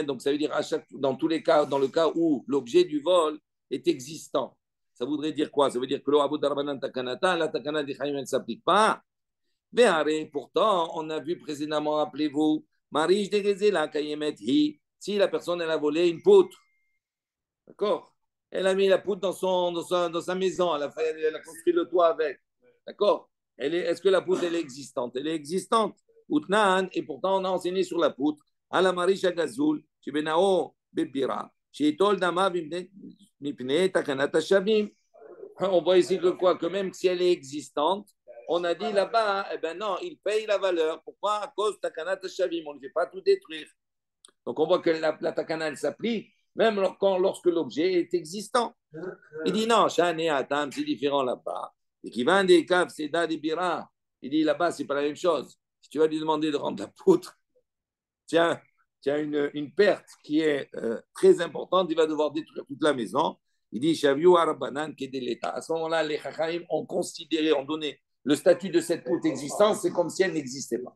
Speaker 1: donc ça veut dire dans tous les cas, dans le cas où l'objet du vol est existant. Ça voudrait dire quoi? Ça veut dire que lo avod rabbanan takanata, la takana des Chaim ne s'applique pas. Mais pourtant, on a vu précédemment, rappelez-vous, Marish de Gezela Kayemet Hi, si la personne elle a volé une poutre, d'accord? Elle a mis la poutre dans sa maison, elle a construit le toit avec, d'accord? Est-ce que la poutre elle est existante? Elle est existante. Outnan, et pourtant on a enseigné sur la poutre. Ala Marish Agazoul, Chibenao Bebira, Chitol Dama Mipne Takanata Shavim. On voit ici que quoi? Que même si elle est existante, on a dit là-bas, eh ben non, il paye la valeur. Pourquoi? À cause de Takanat Shavim, on ne fait pas tout détruire. Donc on voit que la Takana, elle s'applique même lorsque l'objet est existant. Il dit non, Shane Atam, c'est différent là-bas. Et qui vend des caves, c'est des Bira. Il dit là-bas, c'est pas la même chose. Si tu vas lui demander de rendre la poutre, tiens, une perte qui est très importante, il va devoir détruire toute la maison. Il dit Shaviou Arabanan qui est de l'État. À ce moment-là, les Chachaim ont considéré, ont donné le statut de cette poutre existante, c'est comme si elle n'existait pas.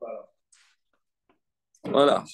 Speaker 1: Voilà.